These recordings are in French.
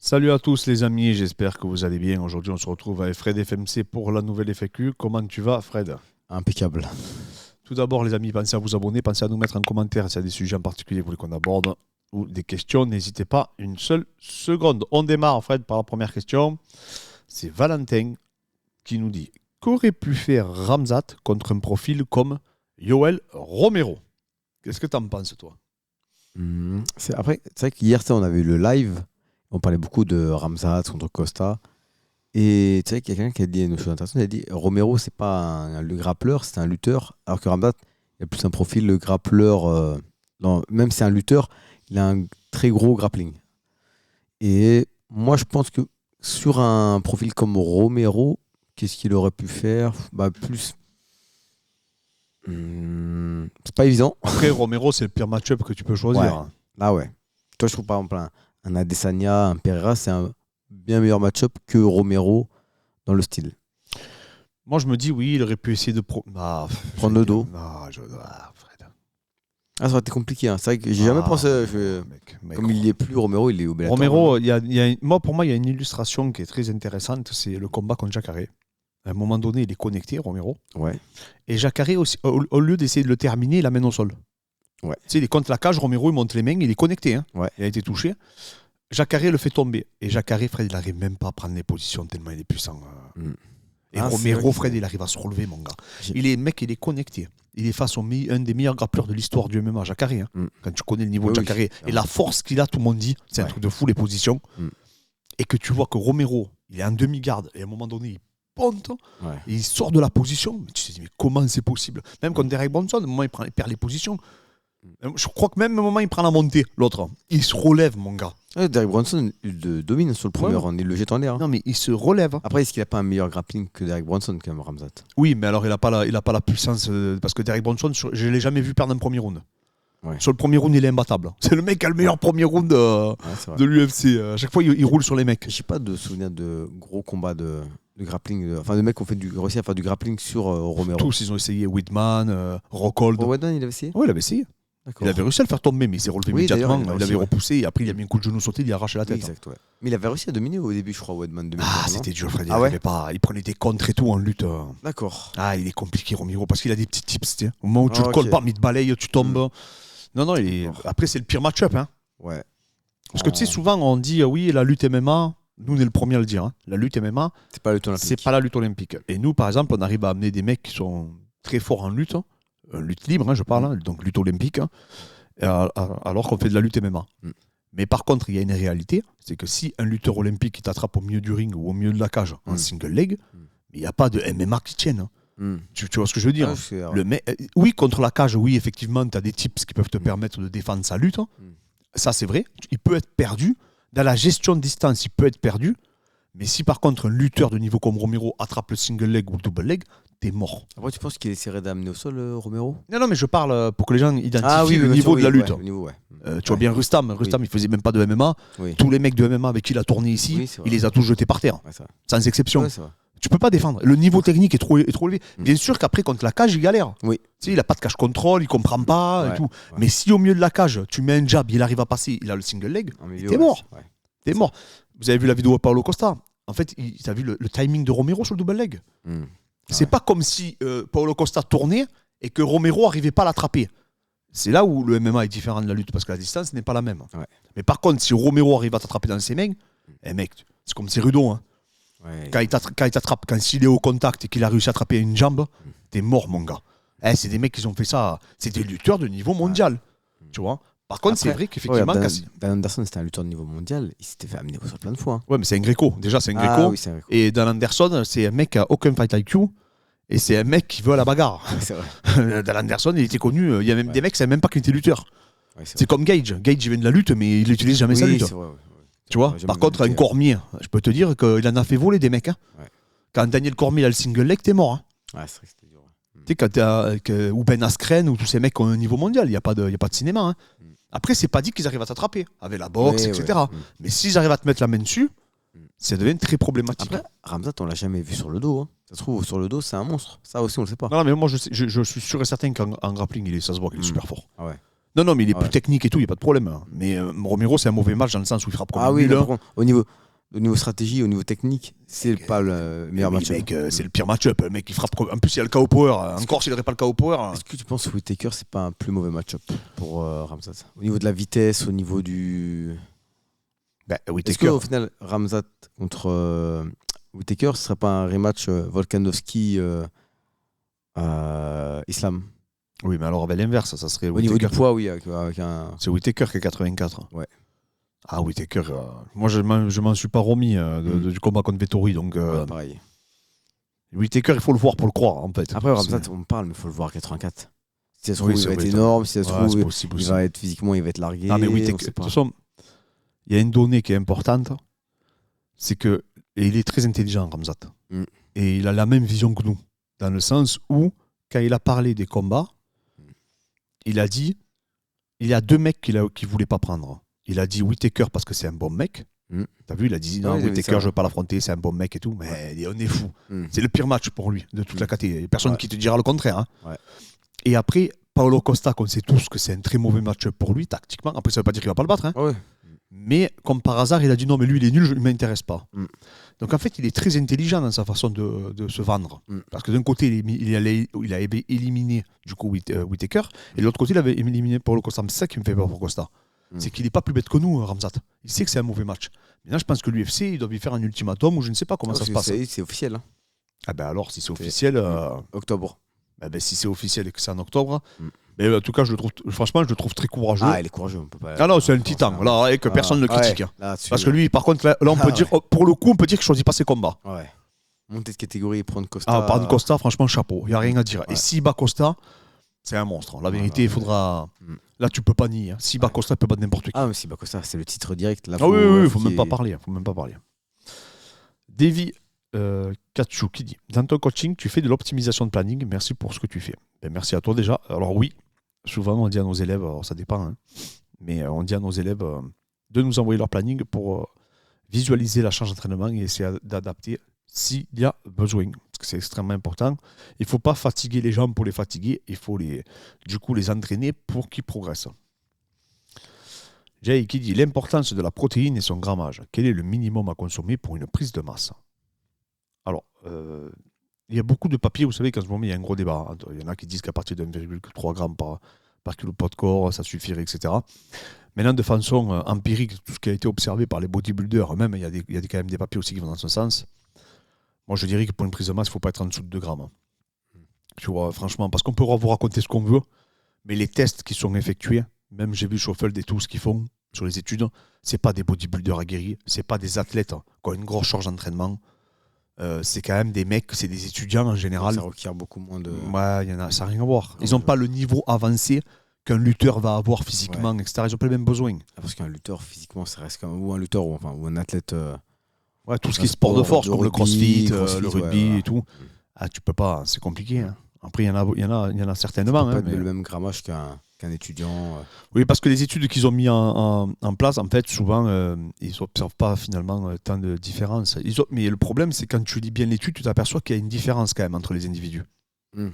Salut à tous les amis, j'espère que vous allez bien. Aujourd'hui, on se retrouve avec Fred FMC pour la nouvelle FAQ. Comment tu vas, Fred? Impeccable. Tout d'abord, les amis, pensez à vous abonner, pensez à nous mettre en commentaire s'il y a des sujets en particulier que vous voulez qu'on aborde ou des questions. N'hésitez pas une seule seconde. On démarre, Fred, par la première question. C'est Valentin qui nous dit: qu'aurait pu faire Ramzat contre un profil comme Yoel Romero? Qu'est-ce que tu en penses, toi? Après, c'est vrai qu'hier, on avait eu le live. On parlait beaucoup de Ramzat contre Costa. Et tu sais qu'il y a quelqu'un qui a dit une chose intéressante. Il a dit Romero, c'est pas le grappleur, c'est un lutteur. Alors que Ramzat, il a plus un profil le grappleur. Même si c'est un lutteur, il a un très gros grappling. Et moi, je pense que sur un profil comme Romero, qu'est-ce qu'il aurait pu faire? Plus. C'est pas évident. Après, Romero, c'est le pire match-up que tu peux choisir. Ouais. Ah ouais. Toi, je trouve par exemple un Adesanya, un Pereira, c'est un bien meilleur match-up que Romero dans le style. Moi, je me dis, oui, il aurait pu essayer de prendre le dos. Fred. Ça aurait été compliqué. Hein. C'est vrai que j'ai jamais pensé. Comme il n'y est plus, Romero, il est au Bellator. Romero, pour moi, il y a une illustration qui est très intéressante. C'est le combat contre Jacare. À un moment donné, il est connecté, Romero. Ouais. Et Jacare, au lieu d'essayer de le terminer, il l'amène au sol. Ouais. Tu sais, il est contre la cage, Romero, il monte les mains, il est connecté. Hein. Ouais. Il a été touché. Jacare le fait tomber. Et Jacare, Fred, il n'arrive même pas à prendre les positions tellement il est puissant. Et Romero, Fred, il arrive à se relever, mon gars. Il est connecté. Il est face un des meilleurs grappleurs de l'histoire du MMA, Jacare. Hein. Quand tu connais le niveau de Jacare et la force qu'il a, tout le monde dit, c'est un truc de fou, les positions. Et que tu vois que Romero, il est en demi-garde. Et à un moment donné, il ponte. Et il sort de la position. Mais tu te dis, mais comment c'est possible? Même contre Derek Bronson, à un moment, il perd les positions. Je crois que même au moment il prend la montée, l'autre, il se relève, mon gars. Derek Bronson il domine sur le premier round, il le jette en l'air. Hein. Non, mais il se relève. Après, est-ce qu'il n'a pas un meilleur grappling que Derek Bronson, quand même, Ramzat? Oui, mais alors il n'a pas la puissance. Parce que Derek Bronson, je ne l'ai jamais vu perdre un premier round. Ouais. Sur le premier round, il est imbattable. C'est le mec qui a le meilleur premier round de l'UFC. À chaque fois, il roule sur les mecs. Je n'ai pas de souvenir de gros combats de grappling. Enfin, de mecs qui ont réussi à faire du grappling sur Romero. Tous, ils ont essayé. Whitman, Rockhold. Whitman, il avait essayé? Oui, il avait essayé. Il avait réussi à le faire tomber, mais il s'est relevé immédiatement. Il avait repoussé et après il a mis un coup de genou sauté, il a arraché la tête. Exact, ouais. Mais il avait réussi à dominer au début, je crois, Weidman. C'était dur, Fred. Il prenait des contres et tout en lutte. D'accord. Il est compliqué, Romero, parce qu'il a des petits tips. Au moment où tu le colles pas, mais il te balaye, tu tombes. Non, après, c'est le pire match-up. Hein. Ouais. Parce que tu sais, souvent, on dit oui, la lutte MMA. Nous, on est le premier à le dire. Hein. La lutte MMA, c'est pas la lutte olympique. C'est pas la lutte olympique. Et nous, par exemple, on arrive à amener des mecs qui sont très forts en lutte. Lutte libre, je parle, donc lutte olympique. Alors qu'on fait de la lutte MMA. Mais par contre, il y a une réalité, c'est que si un lutteur olympique qui t'attrape au milieu du ring ou au milieu de la cage en single leg, il n'y a pas de MMA qui tienne. Tu vois ce que je veux dire? Oui, contre la cage, oui, effectivement, tu as des tips qui peuvent te permettre de défendre sa lutte. Ça, c'est vrai. Il peut être perdu. Dans la gestion de distance, il peut être perdu. Mais si par contre un lutteur de niveau comme Romero attrape le single leg ou le double leg, t'es mort. Après, tu penses qu'il essaierait d'amener au sol Romero? Non, mais je parle pour que les gens identifient le niveau de la lutte. Tu vois bien Rustam, il faisait même pas de MMA. Tous les mecs de MMA avec qui il a tourné ici, il les a tous jetés par terre, sans exception. Tu peux pas défendre. Le niveau technique est trop élevé. Bien sûr qu'après, contre la cage, il galère. Tu sais, il a pas de cage contrôle, il comprend pas et tout. Mais si au milieu de la cage, tu mets un jab, il arrive à passer, il a le single leg, t'es mort. T'es mort. Vous avez vu la vidéo de Paulo Costa? En fait, tu as vu le timing de Romero sur le double leg? C'est pas comme si Paulo Costa tournait et que Romero n'arrivait pas à l'attraper. C'est là où le MMA est différent de la lutte, parce que la distance n'est pas la même. Mais par contre, si Romero arrive à t'attraper dans ses mains, mec, c'est comme Cerudo. Hein. Quand il t'attrape, quand il est au contact et qu'il a réussi à attraper une jambe, t'es mort, mon gars. C'est des mecs qui ont fait ça. C'est des lutteurs de niveau mondial. Tu vois? Par contre, c'est vrai qu'effectivement. Dan Anderson, c'était un lutteur de niveau mondial. Il s'était fait amener au sol plein de fois. Hein. Ouais, mais c'est un Gréco. Déjà, c'est un Gréco. Oui, c'est un Gréco. Et Dan Anderson, c'est un mec qui a aucun fight IQ. Et c'est un mec qui veut à la bagarre. C'est vrai. Dan Anderson, il était connu. Il y a même des mecs qui ne savaient même pas qu'il était lutteur. C'est comme Gage. Gage, il vient de la lutte, mais il n'utilise jamais sa lutte. Tu vois? Par contre, un Cormier, je peux te dire qu'il en a fait voler des mecs. Hein. Quand Daniel Cormier a le single leg, t'es mort. Hein. C'est vrai que c'était dur. Tu sais, ou Ben Askren, ou tous ces mecs qui ont un niveau mondial, il n'y a pas de cinéma. Hein. Après, c'est pas dit qu'ils arrivent à t'attraper avec la boxe, etc. Mais s'ils arrivent à te mettre la main dessus, ça devient très problématique. Après, Ramzat, on l'a jamais vu sur le dos. Hein. Ça se trouve, sur le dos, c'est un monstre. Ça aussi, on le sait pas. Non, mais moi, je suis sûr et certain qu'en grappling, ça se voit qu'il est super fort. Ah ouais. Non, mais il est plus technique et tout, il n'y a pas de problème. Mais Romero, c'est un mauvais match dans le sens où il frappe comme nul. Au niveau stratégie, au niveau technique, c'est pas le meilleur match. C'est le pire match-up. Le mec, il frappe. En plus, il y a le KO Power. Encore, s'il n'aurait pas le KO Power. Est-ce que tu penses que Whittaker, c'est pas un plus mauvais match-up pour Ramzat? Au niveau de la vitesse, au niveau du. Est-ce qu'au final, Ramzat contre Whittaker, ce serait pas un rematch Volkanovski Islam? Oui, mais alors avec l'inverse, ça serait. Au niveau du poids, oui. Avec C'est Whittaker qui est 84. Ouais. Ah, Whittaker. Moi, je m'en suis pas remis du combat contre Vettori. Donc, pareil. Whittaker, il faut le voir pour le croire, en fait. Après, Ramzat, on parle, mais il faut le voir à 84. Si ça se trouve, il va être énorme. Si ça se trouve, il va être physiquement, il va être largué. Non, mais Whittaker, de toute façon, il y a une donnée qui est importante. C'est que. Et il est très intelligent, Ramzat. Et il a la même vision que nous. Dans le sens où, quand il a parlé des combats, il a dit il y a 2 mecs qu'il ne voulait pas prendre. Il a dit Whittaker parce que c'est un bon mec. T'as vu, il a dit non, Whittaker, je ne veux pas l'affronter, c'est un bon mec et tout. Mais on est fou. C'est le pire match pour lui de toute la catégorie. Il n'y a personne qui te dira le contraire. Hein. Et après, Paulo Costa, qu'on sait tous que c'est un très mauvais match pour lui, tactiquement. Après, ça ne veut pas dire qu'il ne va pas le battre. Hein. Mais comme par hasard, il a dit non, mais lui, il est nul, il ne m'intéresse pas. Donc en fait, il est très intelligent dans sa façon de se vendre. Parce que d'un côté, il a éliminé du coup Whittaker, et de l'autre côté, il avait éliminé Paulo Costa. C'est ça qui me fait peur pour Costa. C'est qu'il n'est pas plus bête que nous, Ramzat. Il sait que c'est un mauvais match. Maintenant, je pense que l'UFC, il doit lui faire un ultimatum ou je ne sais pas comment ça se passe. C'est officiel. Hein. Ah ben alors, si c'est officiel... Octobre. Si c'est officiel et que c'est en octobre... Mais en tout cas, je le trouve très courageux. Ah, il est courageux. On peut pas... Ah non, c'est un titan. Là, et que personne ne le critique. Là, parce que lui, par contre, là on peut dire, pour le coup, on peut dire qu'il ne choisit pas ses combats. Ouais. Monter de catégorie et prendre Costa. Ah, prendre Costa, franchement, chapeau. Il n'y a rien à dire. Et s'il bat Costa, c'est un monstre. La vérité, il faudra. Là, tu peux pas nier. S'il bat Costa, il peut battre n'importe qui. Ah, mais s'il bat Costa, c'est le titre direct. Là, oui, il ne faut même pas parler. Davy Katchou qui dit dans ton coaching, tu fais de l'optimisation de planning. Merci pour ce que tu fais. Merci à toi déjà. Alors, oui. Souvent, on dit à nos élèves, alors ça dépend, hein, mais on dit à nos élèves de nous envoyer leur planning pour visualiser la charge d'entraînement et essayer d'adapter s'il y a besoin. Parce que c'est extrêmement important. Il ne faut pas fatiguer les gens pour les fatiguer. Il faut les entraîner pour qu'ils progressent. Jay qui dit l'importance de la protéine et son grammage. Quel est le minimum à consommer pour une prise de masse? Alors, il y a beaucoup de papiers, vous savez qu'en ce moment, il y a un gros débat. Il y en a qui disent qu'à partir de 1,3 g par kilo de poids de corps, ça suffirait, etc. Maintenant, de façon empirique, tout ce qui a été observé par les bodybuilders, même, il y a quand même des papiers aussi qui vont dans ce sens. Moi, je dirais que pour une prise de masse, il ne faut pas être en dessous de 2 grammes. Tu vois, franchement, parce qu'on peut vous raconter ce qu'on veut, mais les tests qui sont effectués, même j'ai vu Schoffeld et tout ce qu'ils font sur les études, c'est pas des bodybuilders aguerris, c'est pas des athlètes qui ont une grosse charge d'entraînement. C'est quand même des mecs, c'est des étudiants en général. Ça requiert beaucoup moins de. Ouais, ça n'a rien à voir. Ils n'ont pas le niveau avancé qu'un lutteur va avoir physiquement, etc. Ils n'ont pas les mêmes besoins. Parce qu'un lutteur, physiquement, ça reste comme. Ou un lutteur, ou un athlète. Tout ce qui est sport de force, comme le crossfit, le rugby et tout. Ah, tu peux pas, c'est compliqué. Hein. Après, il y en a certainement. Ça peut pas être le même grammage qu'un étudiant. Oui, parce que les études qu'ils ont mis en place, en fait, souvent, ils n'observent pas finalement tant de différence. Mais le problème, c'est quand tu lis bien l'étude, tu t'aperçois qu'il y a une différence quand même entre les individus.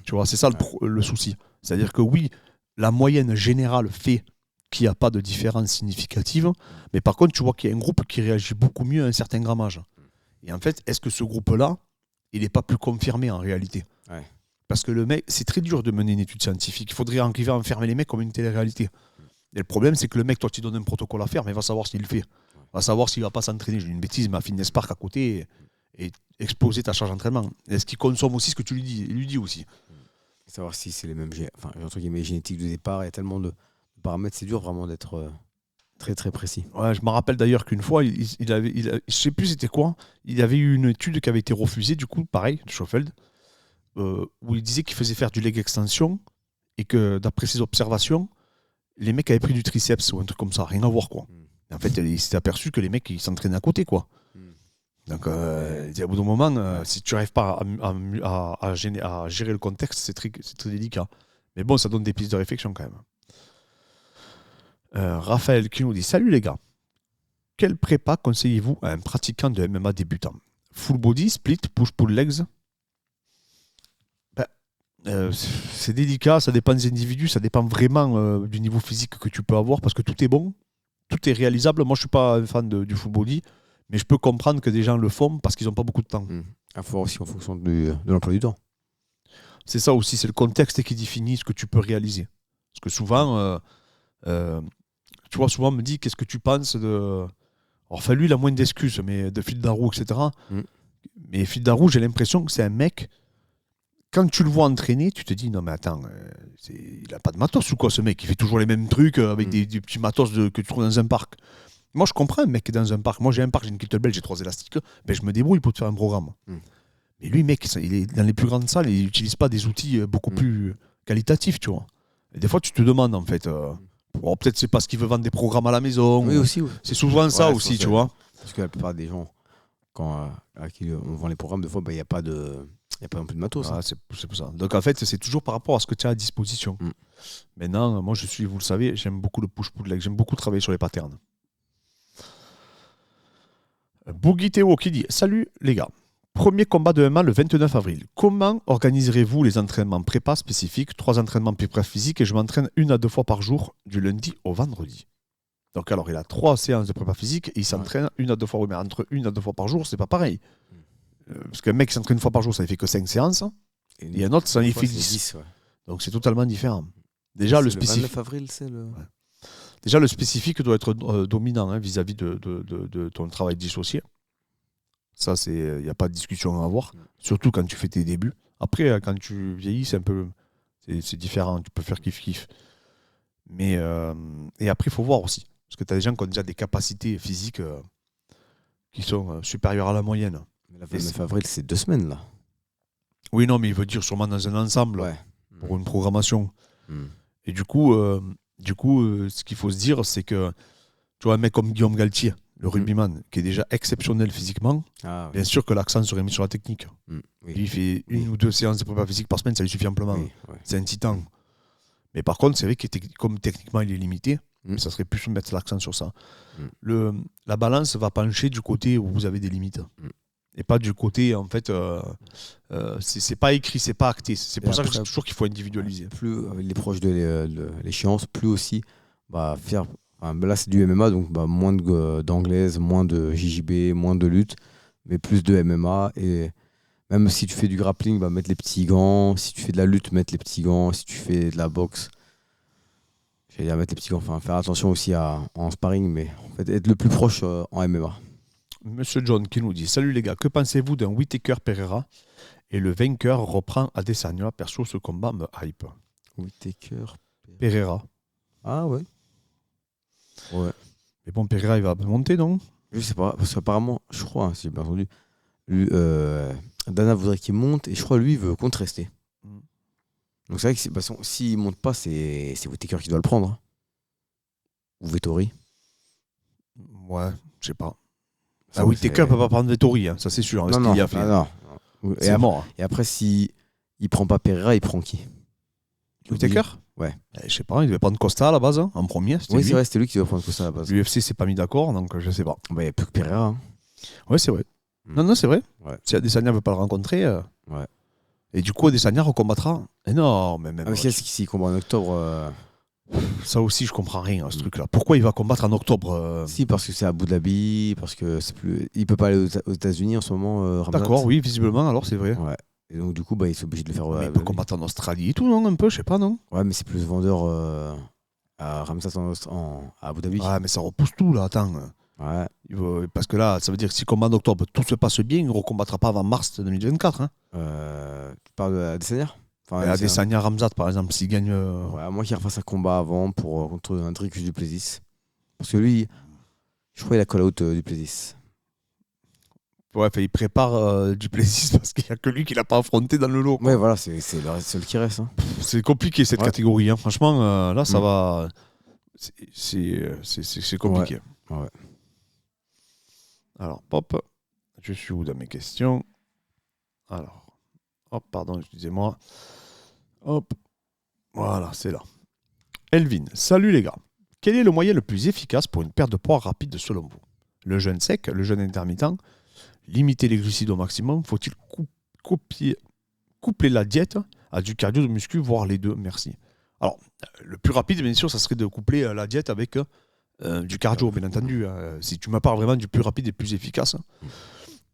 Tu vois, c'est ça le souci. C'est-à-dire que oui, la moyenne générale fait qu'il n'y a pas de différence significative, mais par contre, tu vois qu'il y a un groupe qui réagit beaucoup mieux à un certain grammage. Et en fait, est-ce que ce groupe-là, il n'est pas plus confirmé en réalité? Parce que le mec, c'est très dur de mener une étude scientifique. Il faudrait arriver à enfermer les mecs comme une télé-réalité. Et le problème, c'est que le mec, toi, tu donnes un protocole à faire, mais il va savoir s'il le fait. Il va savoir s'il ne va pas s'entraîner. J'ai une bêtise, mais à Fitness Park à côté et exploser ta charge d'entraînement. Est-ce qu'il consomme aussi ce que tu lui dis? Il lui dit aussi. Savoir si c'est les mêmes entre guillemets, génétiques de départ. Il y a tellement de paramètres. C'est dur vraiment d'être très, très précis. Ouais, je me rappelle d'ailleurs qu'une fois, je ne sais plus c'était quoi. Il y avait eu une étude qui avait été refusée, du coup, pareil, de Schoffeld. Où il disait qu'il faisait faire du leg extension et que d'après ses observations, les mecs avaient pris du triceps ou un truc comme ça, rien à voir quoi. En fait, il s'est aperçu que les mecs ils s'entraînaient à côté quoi. Donc, au bout d'un moment, si tu n'arrives pas à gérer le contexte, c'est très délicat. Mais bon, ça donne des pistes de réflexion quand même. Raphaël qui nous dit salut les gars, quel prépa conseillez-vous à un pratiquant de MMA débutant? Full body, split, push-pull legs? C'est délicat, ça dépend des individus, ça dépend vraiment du niveau physique que tu peux avoir, parce que tout est bon, tout est réalisable. Moi, je suis pas un fan du full body, mais je peux comprendre que des gens le font parce qu'ils n'ont pas beaucoup de temps. Il faut aussi en fonction de l'emploi du temps. C'est ça aussi, c'est le contexte qui définit ce que tu peux réaliser. Parce que souvent, tu vois, souvent on me dit, qu'est-ce que tu penses de... Enfin, lui, il a moins d'excuses, mais de Phil Darroux, etc. Mais Phil Darroux, j'ai l'impression que c'est un mec, quand tu le vois entraîner, tu te dis, non mais attends, il a pas de matos ou quoi ce mec? Il fait toujours les mêmes trucs avec des petits matos que tu trouves dans un parc. Moi, je comprends un mec qui est dans un parc. Moi, j'ai un parc, j'ai une kettlebell, j'ai 3 élastiques. Ben, je me débrouille pour te faire un programme. Mais lui, mec, il est dans les plus grandes salles, il n'utilise pas des outils beaucoup plus qualitatifs, tu vois. Et des fois, tu te demandes, en fait, peut-être c'est parce qu'il veut vendre des programmes à la maison. Oui, aussi. Oui. C'est souvent ça aussi, tu vois. Parce que la plupart des gens, quand à qui on vend les programmes, des fois, il n'y a pas non plus de matos. C'est pour ça. Donc, en fait, c'est toujours par rapport à ce que tu as à disposition. Maintenant, moi, vous le savez, j'aime beaucoup le push-pull leg. J'aime beaucoup travailler sur les patterns. Boogie Théo qui dit « Salut les gars, premier combat de MMA le 29 avril. Comment organiserez-vous les entraînements prépa spécifiques? 3 entraînements prépa physique et je m'entraîne 1 à 2 fois par jour du lundi au vendredi. » Donc alors, il a 3 séances de prépa physique et il s'entraîne 1 à 2 fois. Mais entre 1 à 2 fois par jour, c'est pas pareil. Parce qu'un mec qui s'entraîne 1 fois par jour, ça ne fait que 5 séances. Et un autre, ça en fait 10. Donc c'est totalement différent. Déjà, le spécifique... 29 avril, c'est le... Ouais. Déjà, le spécifique doit être dominant vis-à-vis de ton travail dissocié. Ça, il n'y a pas de discussion à avoir. Surtout quand tu fais tes débuts. Après, quand tu vieillis, c'est différent. Tu peux faire kiff-kiff. Mais, et après, il faut voir aussi. Parce que tu as des gens qui ont déjà des capacités physiques qui sont supérieures à la moyenne. Mais le 29 avril, c'est 2 semaines, là. Oui, non, mais il veut dire sûrement dans un ensemble. Ouais. Pour une programmation. Et du coup, ce qu'il faut se dire, c'est que tu vois un mec comme Guillaume Galtier, le rugbyman, qui est déjà exceptionnel physiquement, bien sûr que l'accent serait mis sur la technique. Oui. Lui, il fait 1 ou 2 séances de prépa physique par semaine, ça lui suffit amplement. C'est un titan. Mais par contre, c'est vrai que comme techniquement il est limité, ça serait plus mettre l'accent sur ça. La balance va pencher du côté où vous avez des limites. Et pas du côté, en fait, c'est pas écrit, c'est pas acté. C'est pour ça que je dis toujours qu'il faut individualiser. Plus avec les proches de l'échéance, plus aussi faire. Là, c'est du MMA, donc moins d'anglaise, moins de JJB, moins de lutte, mais plus de MMA. Et même si tu fais du grappling, mettre les petits gants. Si tu fais de la lutte, mettre les petits gants. Si tu fais de la boxe, j'allais dire mettre les petits gants. Enfin, faire attention aussi en sparring, mais en fait, être le plus proche en MMA. Monsieur John qui nous dit « Salut les gars, que pensez-vous d'un Whittaker Pereira et le vainqueur reprend Adesanya? Perso, ce combat me hype. » Whittaker Pereira. Ah ouais. Ouais. Mais bon, Pereira, il va monter, non? Je sais pas, parce qu'apparemment, je crois, si j'ai bien entendu, Dana voudrait qu'il monte et je crois lui il veut contester. Donc c'est vrai que s'il monte pas, c'est Whittaker qui doit le prendre. Ou Vettori. Ouais, je sais pas. Whittaker peut pas prendre Vettori, ça c'est sûr. Non. C'est mort. Et après, si il prend pas Pereira, il prend qui? Whittaker? Ouais. Je sais pas, il devait prendre Costa à la base, en premier. Oui, c'est vrai, c'était lui qui devait prendre Costa à la base. L'UFC s'est pas mis d'accord, donc je sais pas. Il n'y a plus que Pereira. Ouais, c'est vrai. Non, c'est vrai. Ouais. Si Adesanya veut pas le rencontrer. Ouais. Et du coup, Adesanya recombattra. Non, mais même. S'il combat en octobre. Ça aussi, je comprends rien à ce truc-là. Pourquoi il va combattre en octobre Si, parce que c'est à Abu Dhabi, parce que c'est plus. Il peut pas aller aux États-Unis en ce moment. D'accord, oui, visiblement, alors c'est vrai. Ouais. Et donc, du coup, il est obligé de le faire. Mais il peut combattre en Australie et tout, non? Un peu, je sais pas, non? Ouais, mais c'est plus vendeur à Ramsat à Abu Dhabi. Ouais, mais ça repousse tout, là, attends. Ouais. Parce que là, ça veut dire que si combat en octobre, tout se passe bien, il ne recombattra pas avant mars 2024. Hein. Tu parles d'Adesanya? Adesanya Ramzat, par exemple, s'il gagne. Ouais, moi qui refasse un combat avant contre un Dricus Duplessis. Parce que lui, je crois qu'il a call-out Duplessis. Ouais, il prépare Duplessis parce qu'il n'y a que lui qui l'a pas affronté dans le lot. Ouais, voilà, c'est le seul qui reste. Hein. C'est compliqué cette catégorie. Hein. Franchement, là, ça va. C'est compliqué. Ouais. Alors, hop, je suis où dans mes questions? Alors, hop, pardon, excusez-moi. Hop, voilà, c'est là. Elvin, salut les gars. Quel est le moyen le plus efficace pour une perte de poids rapide selon vous? Le jeûne sec, le jeûne intermittent, limiter les glucides au maximum? Faut-il coupler la diète à du cardio, de muscu, voire les deux. Merci. Alors, le plus rapide, bien sûr, ça serait de coupler la diète avec du cardio, bien entendu. Si tu me parles vraiment du plus rapide et plus efficace.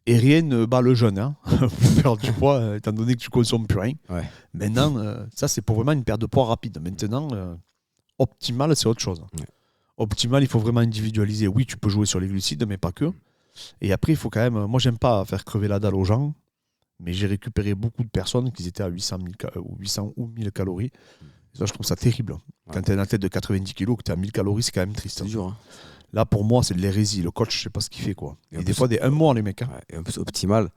Et rien ne bat le jeûne pour perdre du poids, étant donné que tu consommes plus rien. Ouais. Maintenant, ça, c'est pour vraiment une perte de poids rapide. Maintenant, optimal, c'est autre chose. Ouais. Optimal, il faut vraiment individualiser. Oui, tu peux jouer sur les glucides, mais pas que. Et après, il faut quand même... Moi, j'aime pas faire crever la dalle aux gens, mais j'ai récupéré beaucoup de personnes qui étaient à 800 ou 1000 calories. Et ça, je trouve ça terrible. Ouais. Quand tu as une tête de 90 kg, que tu as 1000 calories, c'est quand même triste. C'est dur, hein. Là, pour moi, c'est de l'hérésie. Le coach, je sais pas ce qu'il fait, quoi. Et des fois, un mois, les mecs. Hein. Ouais, et en plus, optimal,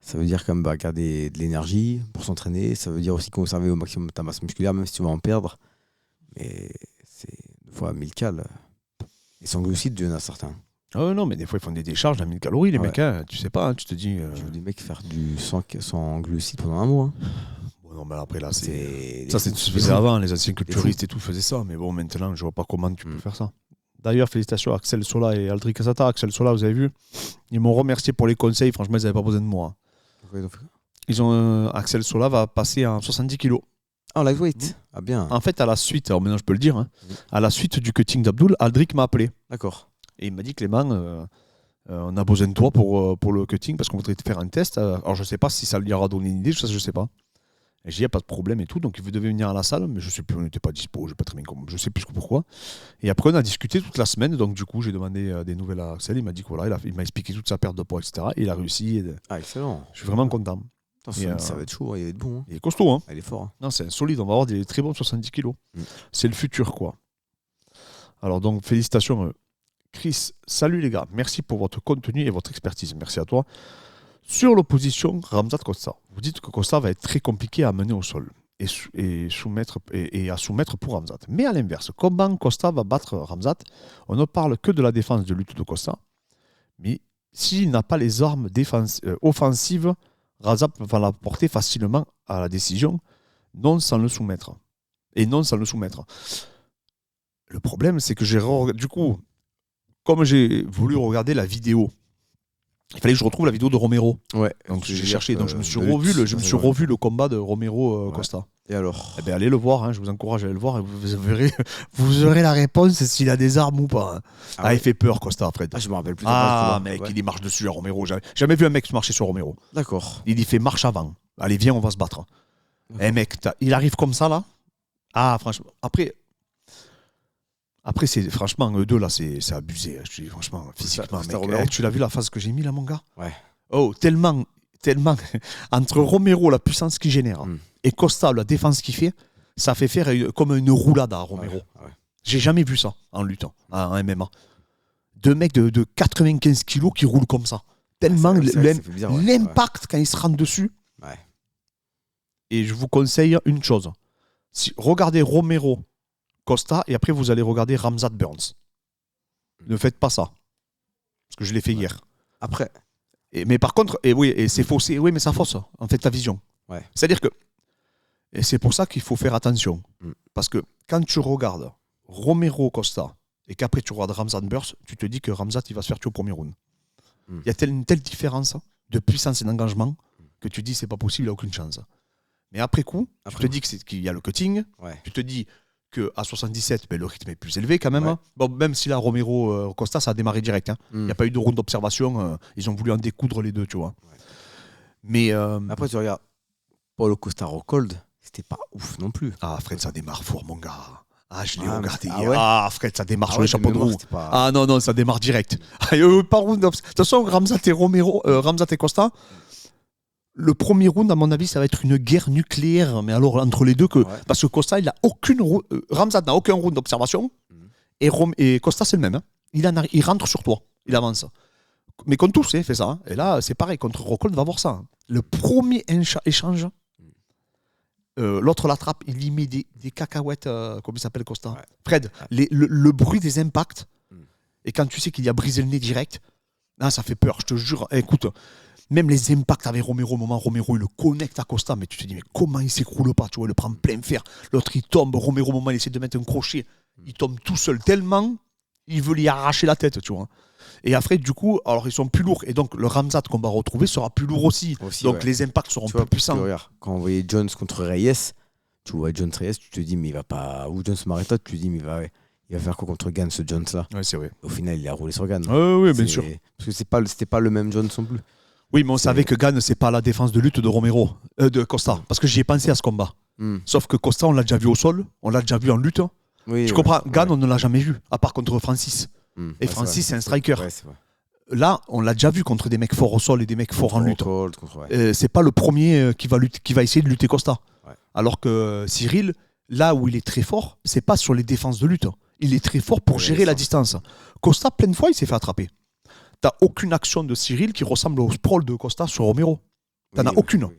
ça veut dire quand même garder de l'énergie pour s'entraîner. Ça veut dire aussi conserver au maximum ta masse musculaire, même si tu vas en perdre. Mais c'est des fois 1000 cal. Et sans glucides, il y en a certains. Ah non, mais des fois, ils font des décharges à 1000 calories, les mecs. Hein. Tu sais pas, hein, tu te dis... Je veux des mecs faire du sans glucides pendant un mois. Hein. Bon, non, mais après, là, c'est... Ça, c'est ce que tu faisais avant. Les anciens culturistes et tout faisaient ça. Mais bon, maintenant, je vois pas comment tu peux faire ça. D'ailleurs, félicitations à Axel Sola et Aldric Casata. Axel Sola, vous avez vu, ils m'ont remercié pour les conseils. Franchement, ils n'avaient pas besoin de moi. Axel Sola va passer en 70 kilos. Ah, lightweight. Ah, bien. En fait, à la suite, alors maintenant je peux le dire, hein, à la suite du cutting d'Abdoul, Aldric m'a appelé. D'accord. Et il m'a dit, Clément, on a besoin de toi pour le cutting parce qu'on voudrait te faire un test. Alors, je ne sais pas si ça lui aura donné une idée, ça, je ne sais pas. Et j'ai dit, il n'y a pas de problème et tout. Donc, il devait venir à la salle, mais je ne sais plus, on n'était pas dispo, je ne sais plus pourquoi. Et après, on a discuté toute la semaine. Donc, du coup, j'ai demandé des nouvelles à Axel. Il m'a dit que voilà, il m'a expliqué toute sa perte de poids, etc. Et il a réussi. Ah, excellent. Je suis vraiment content. Attends, ça va être chaud, il va être bon. Hein. Il est costaud. Hein. Il est fort. Hein. Non, c'est solide. On va avoir des très bons 70 kilos. C'est le futur, quoi. Alors, donc, félicitations. Chris, salut les gars. Merci pour votre contenu et votre expertise. Merci à toi. Sur l'opposition Khamzat-Costa, vous dites que Costa va être très compliqué à mener au sol et à soumettre pour Khamzat. Mais à l'inverse, comment Costa va battre Khamzat? On ne parle que de la défense de lutte de Costa. Mais s'il n'a pas les armes offensives, Khamzat va la porter facilement à la décision, non sans le soumettre. Et non sans le soumettre. Le problème, c'est que du coup, comme j'ai voulu regarder la vidéo, il fallait que je retrouve la vidéo de Romero. Ouais. Donc j'ai cherché, donc je me suis revu le combat de Romero Costa. Ouais. Et alors? Eh bien, allez le voir, hein, je vous encourage à aller le voir et vous aurez la réponse s'il a des armes ou pas. Hein. Ah, il fait peur, Costa, Fred. Ah, je me rappelle plus. Mec, il y marche dessus à Romero. J'ai jamais vu un mec marcher sur Romero. D'accord. Il y fait marche avant. Allez, viens, on va se battre. Eh mec, il arrive comme ça là. Ah, franchement. Après, franchement, eux deux, là, c'est abusé. Je te dis, franchement, physiquement. Tu l'as vu la phase que j'ai mis, là, mon gars? Ouais. Oh, tellement. Entre Romero, la puissance qu'il génère, et Costa, la défense qu'il fait, ça fait faire comme une roulade à Romero. Ouais. J'ai jamais vu ça en luttant, en MMA. Deux mecs de 95 kilos qui roulent comme ça. Tellement l'impact quand ils se rendent dessus. Ouais. Et je vous conseille une chose. Regardez Romero, Costa, et après vous allez regarder Khamzat Burns. Ne faites pas ça. Parce que je l'ai fait hier. Après. Mais par contre, et c'est faussé. Oui, mais ça fausse, en fait, ta vision. Ouais. C'est-à-dire que. Et c'est pour ça qu'il faut faire attention. Parce que quand tu regardes Romero Costa et qu'après tu regardes Khamzat Burns, tu te dis que Khamzat il va se faire tuer au premier round. Il y a une telle différence de puissance et d'engagement que tu dis c'est pas possible, il n'a aucune chance. Mais après coup, tu te dis qu'il y a le cutting. Ouais. Tu te dis qu'à 77, le rythme est plus élevé quand même. Ouais. Bon, même si là, Romero Costa, ça a démarré direct. Hein. Il n'y a pas eu de round d'observation. Ils ont voulu en découdre les deux, tu vois. Ouais. Mais après, tu regardes Paulo Costa Rockhold, c'était pas ouf non plus. Ah, Fred, ça démarre fort, mon gars. Ah, je l'ai regardé hier. Ouais. Ah, Fred, ça démarre sur les chapeaux de roue. Ah non, ça démarre direct. De toute façon, Khamzat et Costa, le premier round, à mon avis, ça va être une guerre nucléaire. Mais alors, entre les deux, parce que Costa, il a Khamzat n'a aucun round d'observation. Et Costa, c'est le même. Hein. Il rentre sur toi. Il avance. Mais contre tous, il fait ça. Hein. Et là, c'est pareil. Contre Rockhold, va voir ça. Hein. Le premier échange, l'autre l'attrape, il y met des cacahuètes, comment il s'appelle Costa. Ouais. Fred, le bruit des impacts. Et quand tu sais qu'il y a brisé le nez direct, ça fait peur, je te jure. Écoute, même les impacts avec Romero, au moment où Romero il le connecte à Costa, mais tu te dis, mais comment il s'écroule pas, tu vois, il le prend plein fer. L'autre il tombe, Romero, au moment où il essaie de mettre un crochet, il tombe tout seul tellement il veut lui arracher la tête, tu vois. Et après, du coup, alors ils sont plus lourds. Et donc, le Khamzat qu'on va retrouver sera plus lourd aussi. Donc, les impacts seront plus puissants. Quand on voyait Jones contre Reyes, Tu vois Jones Reyes, tu te dis, mais il va pas. Ou Jones Maretta, tu te dis, mais il va faire quoi contre Gane, ce Jones-là? Ouais, c'est vrai. Au final, il a roulé sur Gane. Oui, bien sûr. Parce que c'était pas le même Jones non plus. Oui, mais on savait que Gane, c'est pas la défense de lutte de de Costa. Parce que j'y ai pensé à ce combat. Sauf que Costa, on l'a déjà vu au sol, on l'a déjà vu en lutte. Oui, tu comprends? Gane, on ne l'a jamais vu, à part contre Francis. Et Francis, c'est un striker. Là, on l'a déjà vu contre des mecs forts au sol et des mecs forts en lutte. C'est pas le premier qui va essayer de lutter Costa. Ouais. Alors que Cyril, là où il est très fort, c'est pas sur les défenses de lutte. Il est très fort pour gérer la distance. Costa, plein de fois, il s'est fait attraper. T'as aucune action de Cyril qui ressemble au sprawl de Costa sur Romero. T'en as aucune. Oui.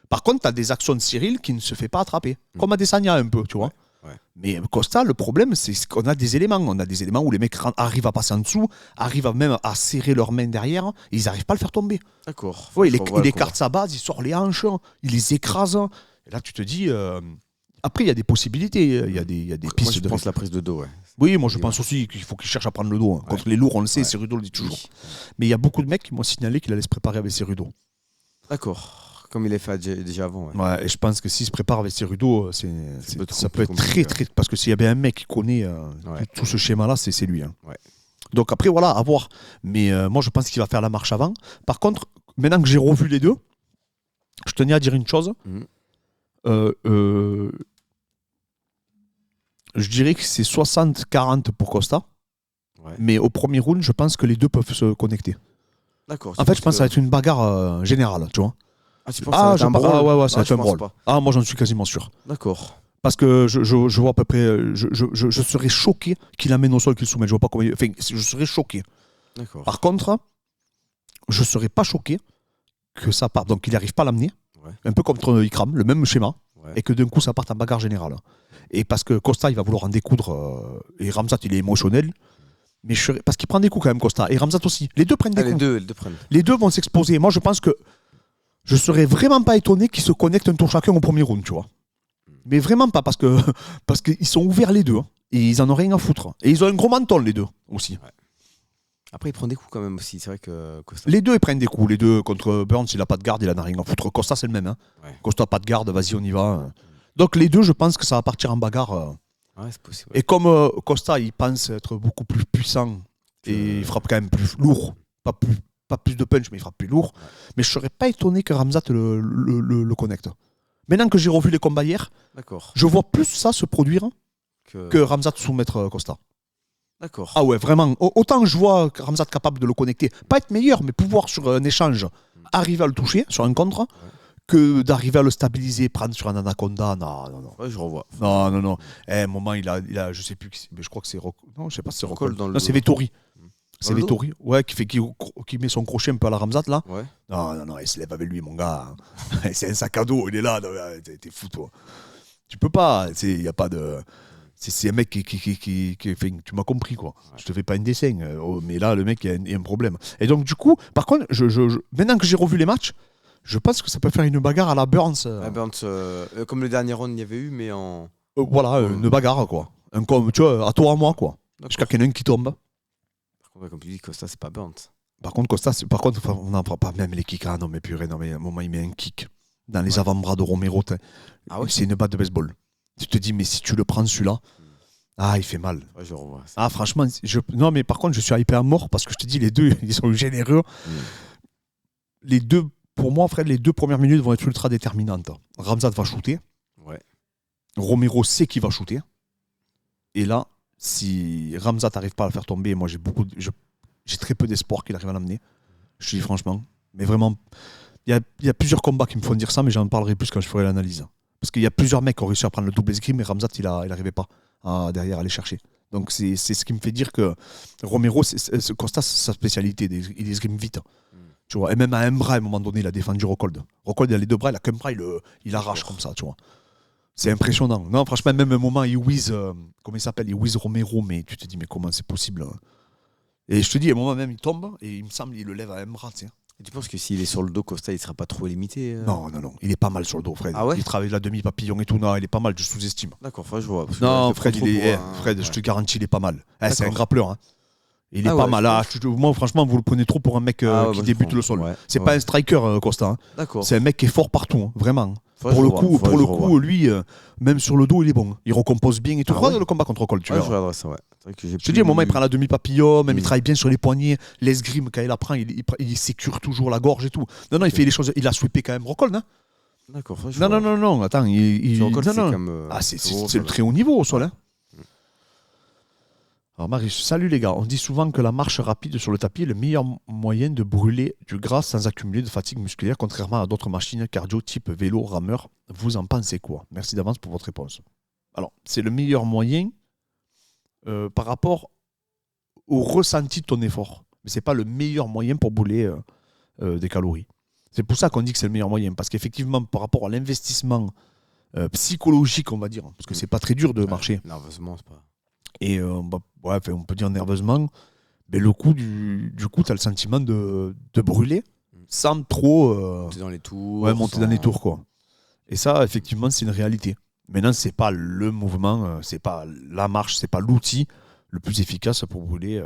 Par contre, t'as des actions de Cyril qui ne se fait pas attraper. Comme Adesanya un peu, tu vois. Ouais. Mais Costa, le problème, c'est qu'on a des éléments. On a des éléments où les mecs arrivent à passer en dessous, arrivent même à serrer leurs mains derrière, et ils n'arrivent pas à le faire tomber. D'accord. Ouais, il écarte sa base, il sort les hanches, il les écrase. Et là, tu te dis... Après, il y a des possibilités, il y a des pistes. Moi, je pense la prise de dos, ouais. Oui, moi, je pense aussi qu'il faut qu'il cherche à prendre le dos. Hein. Contre les lourds, on le sait, Cerudo le dit toujours. Oui. Mais il y a beaucoup de mecs qui m'ont signalé qu'il allait se préparer avec Cerudo. D'accord. Comme il l'a fait déjà avant. Ouais, et je pense que s'il se prépare avec Cerudo, ça peut être très, très... Parce que s'il y avait un mec qui connaît tout ce schéma-là, c'est lui. Hein. Ouais. Donc après, voilà, à voir. Mais moi, je pense qu'il va faire la marche avant. Par contre, maintenant que j'ai revu les deux, je tenais à dire une chose. Je dirais que c'est 60-40 pour Costa. Ouais. Mais au premier round, je pense que les deux peuvent se connecter. D'accord. En fait, je pense que ça va être une bagarre générale, tu vois. Ah, tu penses que ça va être un brawl? Ouais, ça va être un brawl. Ah, moi, j'en suis quasiment sûr. D'accord. Parce que je vois à peu près... Je serais choqué qu'il amène au sol, qu'il soumette. Je vois pas comment... Enfin, je serais choqué. D'accord. Par contre, je serais pas choqué que ça parte. Donc, il n'arrive pas à l'amener. Ouais. Un peu comme contre Ikram, le même schéma. Ouais. Et que d'un coup, ça parte en bagarre générale. Et parce que Costa, il va vouloir en découdre. Et Khamzat, il est émotionnel. Mais parce qu'il prend des coups quand même, Costa. Et Khamzat aussi. Les deux prennent des coups. Les deux vont s'exposer. Moi, je pense que je serais vraiment pas étonné qu'ils se connectent un tour chacun au premier round, tu vois. Mais vraiment pas, parce qu'ils sont ouverts les deux. Hein, et ils en ont rien à foutre. Et ils ont un gros menton, les deux, aussi. Ouais. Après, ils prennent des coups quand même aussi. C'est vrai que Costa... Les deux, ils prennent des coups. Les deux, contre Burns, il a pas de garde, il en a rien à foutre. Costa, c'est le même. Hein. Ouais. Costa, pas de garde, vas-y, on y va. Donc, les deux, je pense que ça va partir en bagarre. Ouais, c'est possible. Et comme Costa, il pense être beaucoup plus puissant et il frappe quand même plus lourd. Pas plus de punch, mais il frappe plus lourd. Ouais. Mais je serais pas étonné que Khamzat le connecte. Maintenant que j'ai revu les combats hier, je vois plus ça se produire que Khamzat soumettre Costa. D'accord. Ah ouais, vraiment. Autant je vois Khamzat capable de le connecter, pas être meilleur, mais pouvoir sur un échange arriver à le toucher sur un contre, que d'arriver à le stabiliser, prendre sur un anaconda. Non. Ouais, je revois. Non. À un moment, il a je sais plus, mais je crois que c'est non, je sais pas si c'est Rockhold. Non, c'est Vettori. C'est Vettori, ouais, qui met son crochet un peu à la Khamzat là. Ouais. Non, il se lève avec lui, mon gars. C'est un sac à dos, il est là. T'es fou, toi. Tu peux pas. Il y a pas de. C'est un mec qui fait, tu m'as compris quoi. Ouais. Je te fais pas une dessin, mais là le mec il y a un problème. Et donc du coup, par contre, maintenant que j'ai revu les matchs, je pense que ça peut faire une bagarre à la Burns. Comme le dernier round il y avait eu, mais en une bagarre quoi. Tu vois, à toi à moi quoi. Jusqu'à qu'il y en ait un qui tombe. Comme tu dis, Costa c'est pas Burns. Par contre, Costa, on n'en prend pas même les kicks. Ah non mais purée, non mais à un moment il met un kick dans les avant-bras de Romero. Ah ouais. C'est une batte de baseball. Tu te dis, mais si tu le prends celui-là, il fait mal. Ouais, je revois. Franchement, non, mais par contre, je suis hyper mort parce que je te dis, les deux, ils sont généreux. Les deux, pour moi, Fred, les 2 premières minutes vont être ultra déterminantes. Khamzat va shooter. Ouais. Romero sait qu'il va shooter. Et là, si Khamzat n'arrive pas à le faire tomber, moi, j'ai très peu d'espoir qu'il arrive à l'amener. Je te dis franchement. Mais vraiment, il y a plusieurs combats qui me font dire ça, mais j'en parlerai plus quand je ferai l'analyse. Parce qu'il y a plusieurs mecs qui ont réussi à prendre le double escrime, mais Khamzat, il n'arrivait pas derrière à aller chercher. Donc c'est ce qui me fait dire que Romero, Costa, c'est sa spécialité, il escrime vite. Tu vois. Et même à un bras, à un moment donné, il a défendu Rockhold. Rockhold, il a les 2 bras, il a qu'un bras, il arrache comme ça, tu vois. C'est impressionnant. Non, franchement, même à un moment, il whiz, comment il s'appelle, il whiz Romero, mais tu te dis, mais comment c'est possible hein. Et je te dis, à un moment même, il tombe, et il me semble, il le lève à un bras, tu sais. Et tu penses que s'il est sur le dos, Costa, il ne sera pas trop limité Non. Il est pas mal sur le dos, Fred. Ah ouais, il travaille la demi-papillon et tout. Non, il est pas mal, je sous-estime. D'accord, je vois. Non, Fred, je te garantis, il est pas mal. C'est un grappleur. Hein. Il est pas mal. Moi, franchement, vous le prenez trop pour un mec qui débute le sol. Ouais. C'est pas un striker, Costa. Hein. D'accord. C'est un mec qui est fort partout, hein, vraiment. Pour le coup, lui, même sur le dos, il est bon. Il recompose bien et tout. Regarde le combat contre Rockhold, tu vois. Je regarderai ça, ouais. Je te dis, à un moment, il prend la demi-papillon, même il travaille bien sur les poignets. L'esgrime, quand il la prend, il sécure toujours la gorge et tout. Non, il fait les choses. Il a sweepé quand même Rockhold, hein. D'accord. Non. Attends, c'est le très haut niveau au sol, hein. Alors Marie, salut les gars, on dit souvent que la marche rapide sur le tapis est le meilleur moyen de brûler du gras sans accumuler de fatigue musculaire, contrairement à d'autres machines cardio type vélo, rameur. Vous en pensez quoi? Merci d'avance pour votre réponse. Alors, c'est le meilleur moyen par rapport au ressenti de ton effort. Mais ce n'est pas le meilleur moyen pour brûler des calories. C'est pour ça qu'on dit que c'est le meilleur moyen, parce qu'effectivement, par rapport à l'investissement psychologique, on va dire, parce que c'est pas très dur de marcher. Nerveusement, c'est pas... Et on peut dire nerveusement, mais le coup du coup, tu as le sentiment de brûler sans trop monter dans les tours. Ouais, monter dans les tours, quoi. Et ça, effectivement, c'est une réalité. Maintenant, c'est pas le mouvement, c'est pas la marche, c'est pas l'outil le plus efficace pour brûler,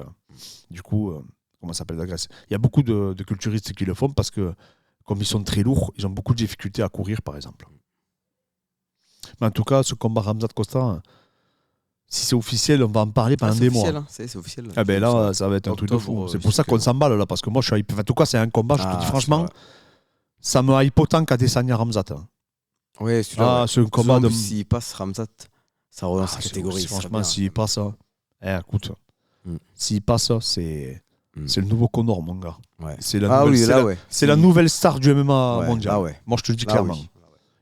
comment ça s'appelle, la graisse. Il y a beaucoup de culturistes qui le font parce que, comme ils sont très lourds, ils ont beaucoup de difficultés à courir, par exemple. Mais en tout cas, ce combat Khamzat-Costa, si c'est officiel, on va en parler pendant des mois. Hein. C'est officiel. Ah ben là, ça va être un truc de fou. C'est pour ça qu'on s'emballe là, parce que moi, je suis hype. En tout cas, c'est un combat, je te dis franchement, ça me hype autant qu'Adesanya Khamzat. Ouais, celui-là. C'est un combat de. S'il passe Khamzat, ça relance la catégorie. Franchement, s'il passe ça, écoute, s'il passe ça, c'est le nouveau Conor, mon gars. Ouais. C'est la nouvelle star du MMA mondial. Moi, je te le dis clairement.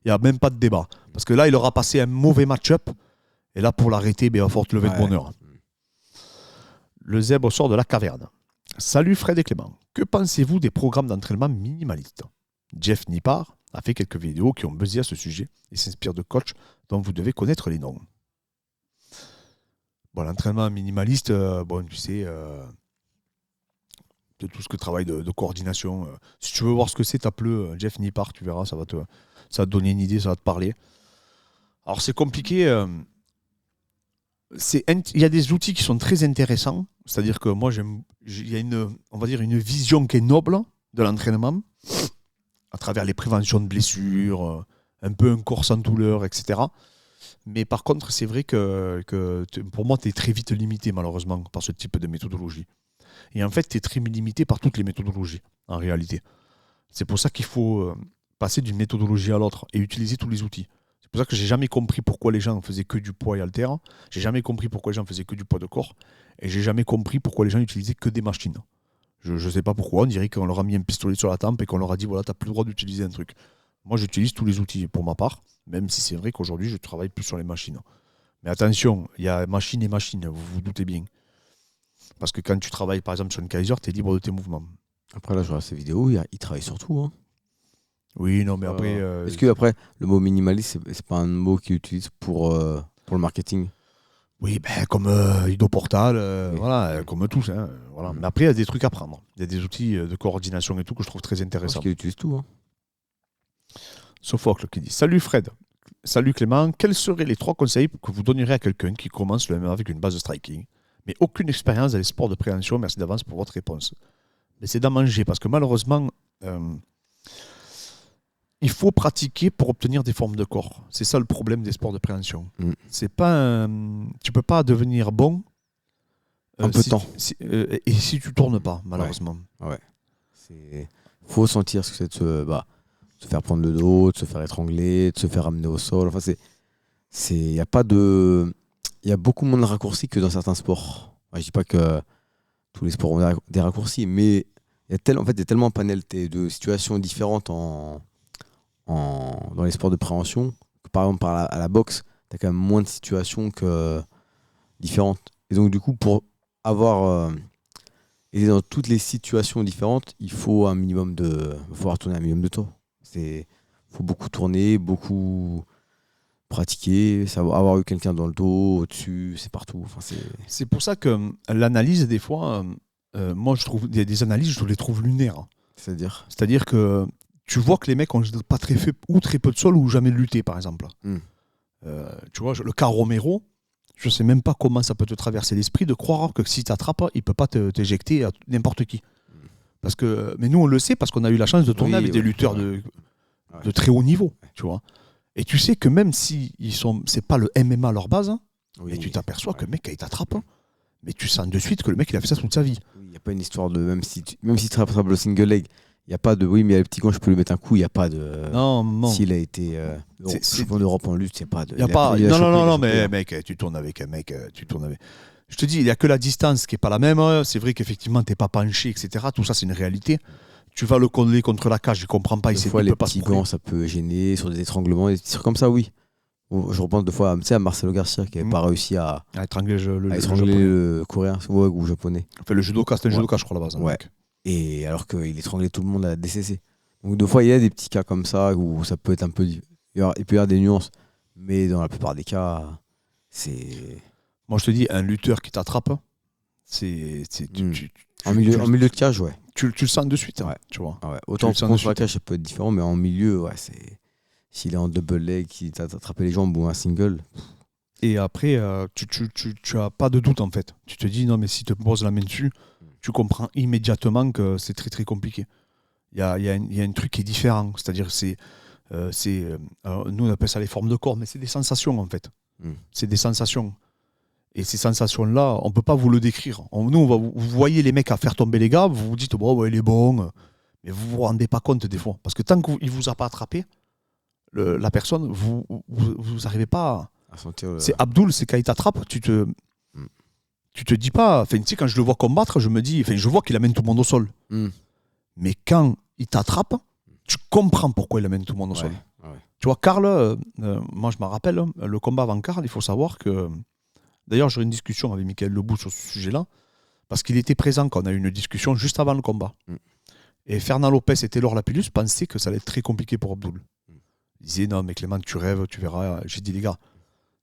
Il n'y a même pas de débat. Parce que là, il aura passé un mauvais match-up. Et là, pour l'arrêter, il va falloir te lever de bonheur. Le zèbre sort de la caverne. Salut Fred et Clément. Que pensez-vous des programmes d'entraînement minimalistes? Jeff Nippard a fait quelques vidéos qui ont buzzé à ce sujet et s'inspire de coachs dont vous devez connaître les noms. Bon, l'entraînement minimaliste, tu sais, de tout ce que travail de coordination. Si tu veux voir ce que c'est, tape-le Jeff Nippard, tu verras, ça va te donner une idée, ça va te parler. Alors, c'est compliqué. Il y a des outils qui sont très intéressants, c'est-à-dire que moi il y a une vision qui est noble de l'entraînement à travers les préventions de blessures, un peu un corps sans douleur, etc. Mais par contre, c'est vrai que pour moi, tu es très vite limité malheureusement par ce type de méthodologie. Et en fait, tu es très limité par toutes les méthodologies en réalité. C'est pour ça qu'il faut passer d'une méthodologie à l'autre et utiliser tous les outils. C'est pour ça que j'ai jamais compris pourquoi les gens faisaient que du poids et haltères. J'ai jamais compris pourquoi les gens faisaient que du poids de corps. Et j'ai jamais compris pourquoi les gens utilisaient que des machines. Je ne sais pas pourquoi. On dirait qu'on leur a mis un pistolet sur la tempe et qu'on leur a dit voilà, tu n'as plus le droit d'utiliser un truc. Moi, j'utilise tous les outils pour ma part, même si c'est vrai qu'aujourd'hui, je travaille plus sur les machines. Mais attention, il y a machine et machine, vous vous doutez bien. Parce que quand tu travailles par exemple sur une Kaiser, tu es libre de tes mouvements. Après, là, je regarde ces vidéos, il travaille sur tout. Hein. Oui, non, mais après. Est-ce que après, le mot minimaliste, c'est pas un mot qu'ils utilisent pour le marketing? Oui, comme Ido Portal, voilà, comme tous. Hein, voilà. Mais après, il y a des trucs à prendre. Il y a des outils de coordination et tout que je trouve très intéressants. Parce qu'ils utilisent tout. Hein. Sophocle qui dit salut Fred, salut Clément. Quels seraient les 3 conseils que vous donneriez à quelqu'un qui commence le MMA avec une base de striking, mais aucune expérience dans les sports de préhension? Merci d'avance pour votre réponse. Mais c'est d'en manger parce que malheureusement. Il faut pratiquer pour obtenir des formes de corps. C'est ça le problème des sports de préhension. C'est pas tu peux pas devenir bon un peu de temps. Et si tu tournes pas, malheureusement. Ouais. Faut sentir ce que c'est de se faire prendre le dos, de se faire étrangler, de se faire amener au sol. Enfin, il y a beaucoup moins de raccourcis que dans certains sports. Je dis pas que tous les sports ont des raccourcis, mais il y a tellement un panel de situations différentes dans les sports de préhension, que par exemple à la boxe, tu as quand même moins de situations différentes. Et donc du coup, pour été dans toutes les situations différentes, il faut tourner un minimum de temps. Il faut beaucoup tourner, beaucoup pratiquer, avoir eu quelqu'un dans le dos, au-dessus, c'est partout. Enfin, c'est pour ça que l'analyse, des fois, moi je trouve des analyses, je les trouve lunaires. C'est-à-dire que tu vois que les mecs ont pas très peu de sol ou jamais lutté, par exemple. Tu vois, le cas Romero, je sais même pas comment ça peut te traverser l'esprit de croire que si tu attrapes, il peut pas t'éjecter à n'importe qui. Mais nous, on le sait parce qu'on a eu la chance de tourner avec des lutteurs de très haut niveau. tu vois. Et tu sais que même si c'est pas le MMA à leur base, mais tu t'aperçois que le mec, quand il t'attrape, mais tu sens de suite que le mec, il a fait ça toute sa vie. Il n'y a pas une histoire de... Même si tu attrapes le single leg, il n'y a pas de... Oui, mais le petit con, je peux lui mettre un coup, il n'y a pas de... Non. S'il a été champion d'Europe en lutte, c'est pas de... Il y a pas... Non, mais mec, tu tournes avec un mec, Je te dis, il n'y a que la distance qui n'est pas la même. C'est vrai qu'effectivement, tu n'es pas penché, etc. Tout ça, c'est une réalité. Tu vas le coller contre la cage, je ne comprends pas. Des fois, les petits gants, ça peut gêner, sur des étranglements, des trucs comme ça, oui. Je repense deux fois à Marcelo Garcia qui n'avait pas réussi à étrangler le coréen ou japonais. Enfin, le judoka, c'était un judoka, je crois, à la base. Ouais. Et alors qu'il étranglait tout le monde à la DCC. Donc, deux fois, il y a des petits cas comme ça où ça peut être un peu. Il peut y avoir des nuances. Mais dans la plupart des cas, c'est. Moi, je te dis, un lutteur qui t'attrape, en milieu de cage, ouais. Tu le sens de suite, tu vois. Ouais. Autant que sur la cage, ça peut être différent, mais en milieu, ouais, c'est. S'il est en double leg, qu'il t'a attrapé les jambes ou un single. Et après, tu as pas de doute, en fait. Tu te dis, non, mais si tu te poses la main dessus, tu comprends immédiatement que c'est très, très compliqué. Il y a un truc qui est différent. C'est-à-dire, nous, on appelle ça les formes de corps, mais c'est des sensations, en fait. C'est des sensations. Et ces sensations-là, on ne peut pas vous le décrire. Vous voyez les mecs à faire tomber les gars, vous vous dites, bon, ouais, il est bon. Mais vous ne vous rendez pas compte des fois. Parce que tant qu'il ne vous a pas attrapé, la personne, vous n'arrivez pas à sentir. C'est Abdul, c'est quand il t'attrape, tu te dis pas. Enfin, tu sais, quand je le vois combattre, je me dis, je vois qu'il amène tout le monde au sol. Mais quand il t'attrape, tu comprends pourquoi il amène tout le monde au sol. Ouais. Tu vois, Karl, moi je me rappelle, le combat avant Karl, il faut savoir que. D'ailleurs, j'aurai une discussion avec Michael Lebou sur ce sujet-là, parce qu'il était présent quand on a eu une discussion juste avant le combat. Et Fernand Lopez et Taylor Lapillus pensaient que ça allait être très compliqué pour Abdul. Ils disaient, non, mais Clément, tu rêves, tu verras. J'ai dit, les gars,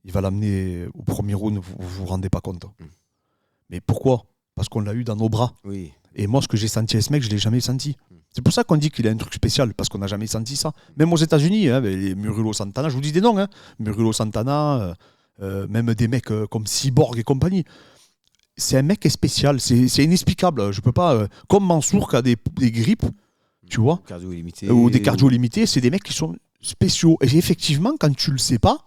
il va l'amener au premier round, vous vous rendez pas compte. Mais pourquoi ? Parce qu'on l'a eu dans nos bras. Oui. Et moi, ce que j'ai senti à ce mec, je ne l'ai jamais senti. C'est pour ça qu'on dit qu'il a un truc spécial, parce qu'on n'a jamais senti ça. Même aux États-Unis, les Murilo Santana, je vous dis des noms, Murilo Santana, même des mecs comme Cyborg et compagnie. C'est un mec qui est spécial, c'est inexplicable. Je peux pas. Comme Mansour qui a des grippes, tu vois, ou des cardio limités, c'est des mecs qui sont spéciaux. Et effectivement, quand tu le sais pas,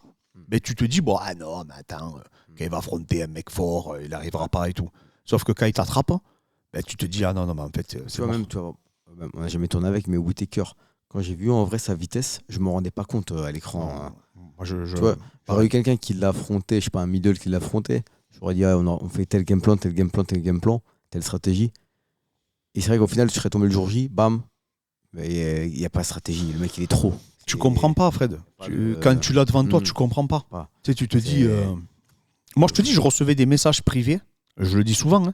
tu te dis, bon, non, mais attends, quand il va affronter un mec fort, il n'arrivera pas et tout. Sauf que quand il t'attrape, tu te dis, ah non, mais en fait, c'est même, on n'a jamais tourné avec, mais Whittaker, quand j'ai vu en vrai sa vitesse, je ne me rendais pas compte à l'écran. Moi, tu vois, j'aurais eu quelqu'un qui l'a affronté, je sais pas, un middle qui l'a affronté, j'aurais dit, on fait tel game plan, telle stratégie. Et c'est vrai qu'au final, tu serais tombé le jour J, bam, il n'y a pas de stratégie, le mec il est trop. Tu comprends pas, Fred. Quand tu l'as devant toi, tu comprends pas. Tu sais, tu te dis. Moi, je te dis, je recevais des messages privés, je le dis souvent,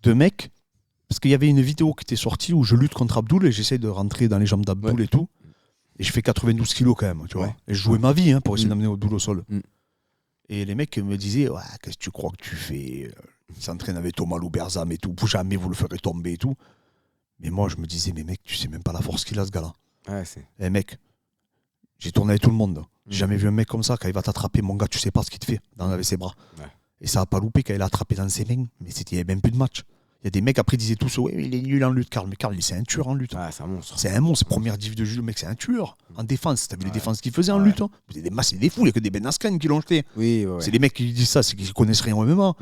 de mecs, parce qu'il y avait une vidéo qui était sortie où je lutte contre Abdul et j'essaie de rentrer dans les jambes d'Abdul et tout. Et je fais 92 kilos quand même, tu vois. Et je jouais ma vie pour essayer d'amener Abdul au sol. Et les mecs me disaient, qu'est-ce que tu crois que tu fais ? Ils s'entraînent avec Thomas Louberzam et tout, jamais vous le ferez tomber et tout. Mais moi, je me disais, mais mec, tu sais même pas la force qu'il a, ce gars-là. Mec, j'ai tourné avec tout le monde. J'ai jamais vu un mec comme ça. Quand il va t'attraper, mon gars, tu sais pas ce qu'il te fait avec ses bras. Et ça a pas loupé quand il a attrapé dans ses mains. Mais il n'y avait même plus de match. Il y a des mecs après disaient tous, ouais, il est nul en lutte, Karl. Mais Karl, c'est un tueur en lutte. C'est un monstre. C'est un monstre. Première div de judo, le mec, c'est un tueur. En défense, t'as vu les défenses qu'il faisait en lutte. C'est des masses, c'est des fous. Il n'y a que des Ben Askren qui l'ont jeté. C'est des mecs qui disent ça, c'est qu'ils connaissent rien au MMA.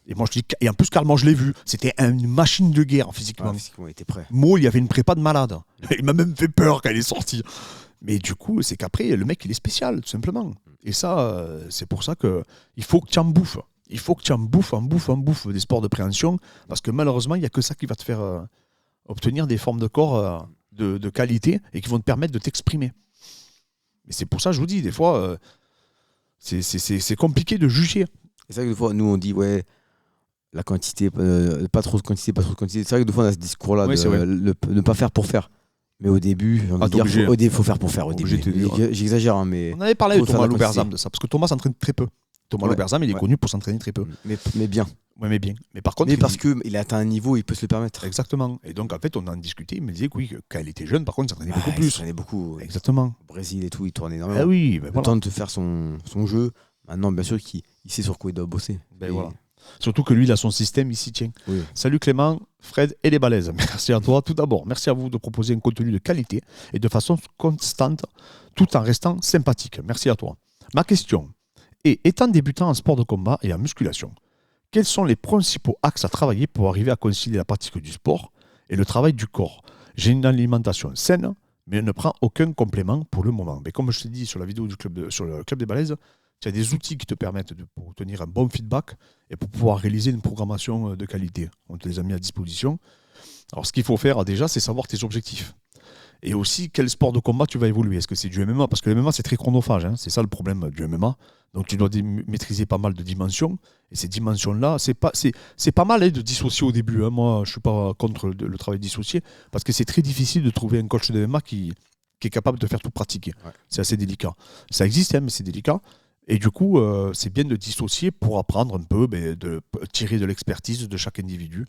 Et moi, je dis, et en plus, Karl, moi, je l'ai vu. C'était une machine de guerre physiquement. Physiquement, il était prêt. Mo, il y avait une prépa de malade. Il m'a même fait peur quand il est sorti. Mais du coup, c'est qu'après, le mec, il est spécial, tout simplement. Et ça, c'est pour ça qu'il faut que tu en bouffes. Il faut que tu en bouffes des sports de préhension, parce que malheureusement, il n'y a que ça qui va te faire obtenir des formes de corps de qualité et qui vont te permettre de t'exprimer. Mais c'est pour ça que je vous dis, des fois, c'est compliqué de juger. C'est vrai que des fois, nous, on dit, la quantité, pas trop de quantité, pas trop de quantité. C'est vrai que des fois, on a ce discours-là de ne pas faire pour faire. Mais au début, il faut faire pour faire. Au début. J'exagère, mais. On avait parlé avec Thomas Louberzam de ça, parce que Thomas s'entraîne très peu. Thomas Louberzam, il est connu pour s'entraîner très peu. Mais bien. Oui, mais bien. Mais par contre. Parce qu'il a atteint un niveau, il peut se le permettre. Exactement. Et donc, en fait, on en discutait. Il me disait que oui, quand il était jeune, par contre, il s'entraînait beaucoup plus. Il s'entraînait beaucoup. Exactement. Au Brésil et tout, il tournait énormément. Le temps de faire son jeu. Maintenant, bien sûr, qu'il sait sur quoi il doit bosser. Voilà. Surtout que lui, il a son système, il s'y tient. Oui. Salut Clément, Fred et les balaises. Merci à toi tout d'abord. Merci à vous de proposer un contenu de qualité et de façon constante, tout en restant sympathique. Merci à toi. Ma question est, étant débutant en sport de combat et en musculation, quels sont les principaux axes à travailler pour arriver à concilier la pratique du sport et le travail du corps? J'ai une alimentation saine, mais je ne prends aucun complément pour le moment. Mais comme je t'ai dit sur la vidéo sur le Club des Balaises, tu as des outils qui te permettent pour obtenir un bon feedback et pour pouvoir réaliser une programmation de qualité. On te les a mis à disposition. Alors, ce qu'il faut faire déjà, c'est savoir tes objectifs. Et aussi, quel sport de combat tu vas évoluer. Est-ce que c'est du MMA? Parce que le MMA, c'est très chronophage. Hein. C'est ça le problème du MMA. Donc, tu dois maîtriser pas mal de dimensions. Et ces dimensions-là, c'est pas mal de dissocier au début. Hein. Moi, je ne suis pas contre le travail dissocié. Parce que c'est très difficile de trouver un coach de MMA qui est capable de faire tout pratiquer. Ouais. C'est assez délicat. Ça existe, hein, mais c'est délicat. Et du coup, c'est bien de dissocier pour apprendre un peu, de tirer de l'expertise de chaque individu.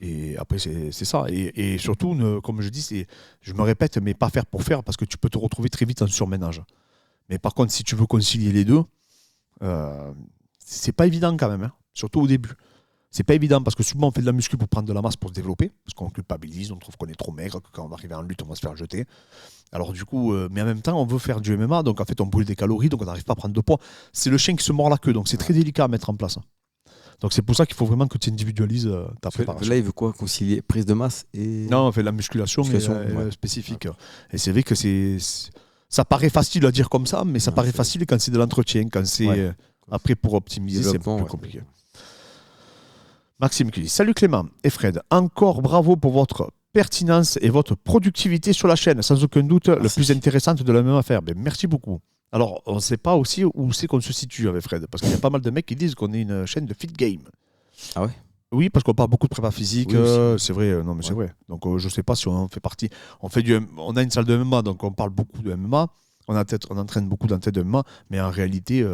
Et après, c'est ça. Et surtout, comme je dis, je me répète, mais pas faire pour faire, parce que tu peux te retrouver très vite en surménage. Mais par contre, si tu veux concilier les deux, c'est pas évident quand même, hein, surtout au début. C'est pas évident, parce que souvent, on fait de la muscu pour prendre de la masse, pour se développer, parce qu'on culpabilise, on trouve qu'on est trop maigre, que quand on va arriver en lutte, on va se faire jeter. Alors du coup, mais en même temps, on veut faire du MMA, donc en fait, on brûle des calories, donc on n'arrive pas à prendre de poids. C'est le chien qui se mord la queue, donc c'est très délicat à mettre en place. Donc c'est pour ça qu'il faut vraiment que tu individualises ta préparation. Là, il veut quoi? Concilier prise de masse et... Non, on fait de la musculation spécifique. Ouais. Et c'est vrai que ça paraît facile à dire comme ça, mais ça paraît facile quand c'est de l'entretien, quand c'est... Après, pour optimiser, c'est plus compliqué. Maxime qui dit « Salut Clément et Fred, encore bravo pour votre pertinence et votre productivité sur la chaîne. Sans aucun doute, le plus intéressante de la même affaire. » Merci beaucoup. Alors, on ne sait pas aussi où c'est qu'on se situe avec Fred, parce qu'il y a pas mal de mecs qui disent qu'on est une chaîne de fit game. Ah ouais? Oui, parce qu'on parle beaucoup de prépa physique, c'est vrai. Non, mais c'est vrai. Donc, je ne sais pas si on fait partie. On a une salle de MMA, donc on parle beaucoup de MMA. On entraîne beaucoup dans tête de MMA, mais en réalité,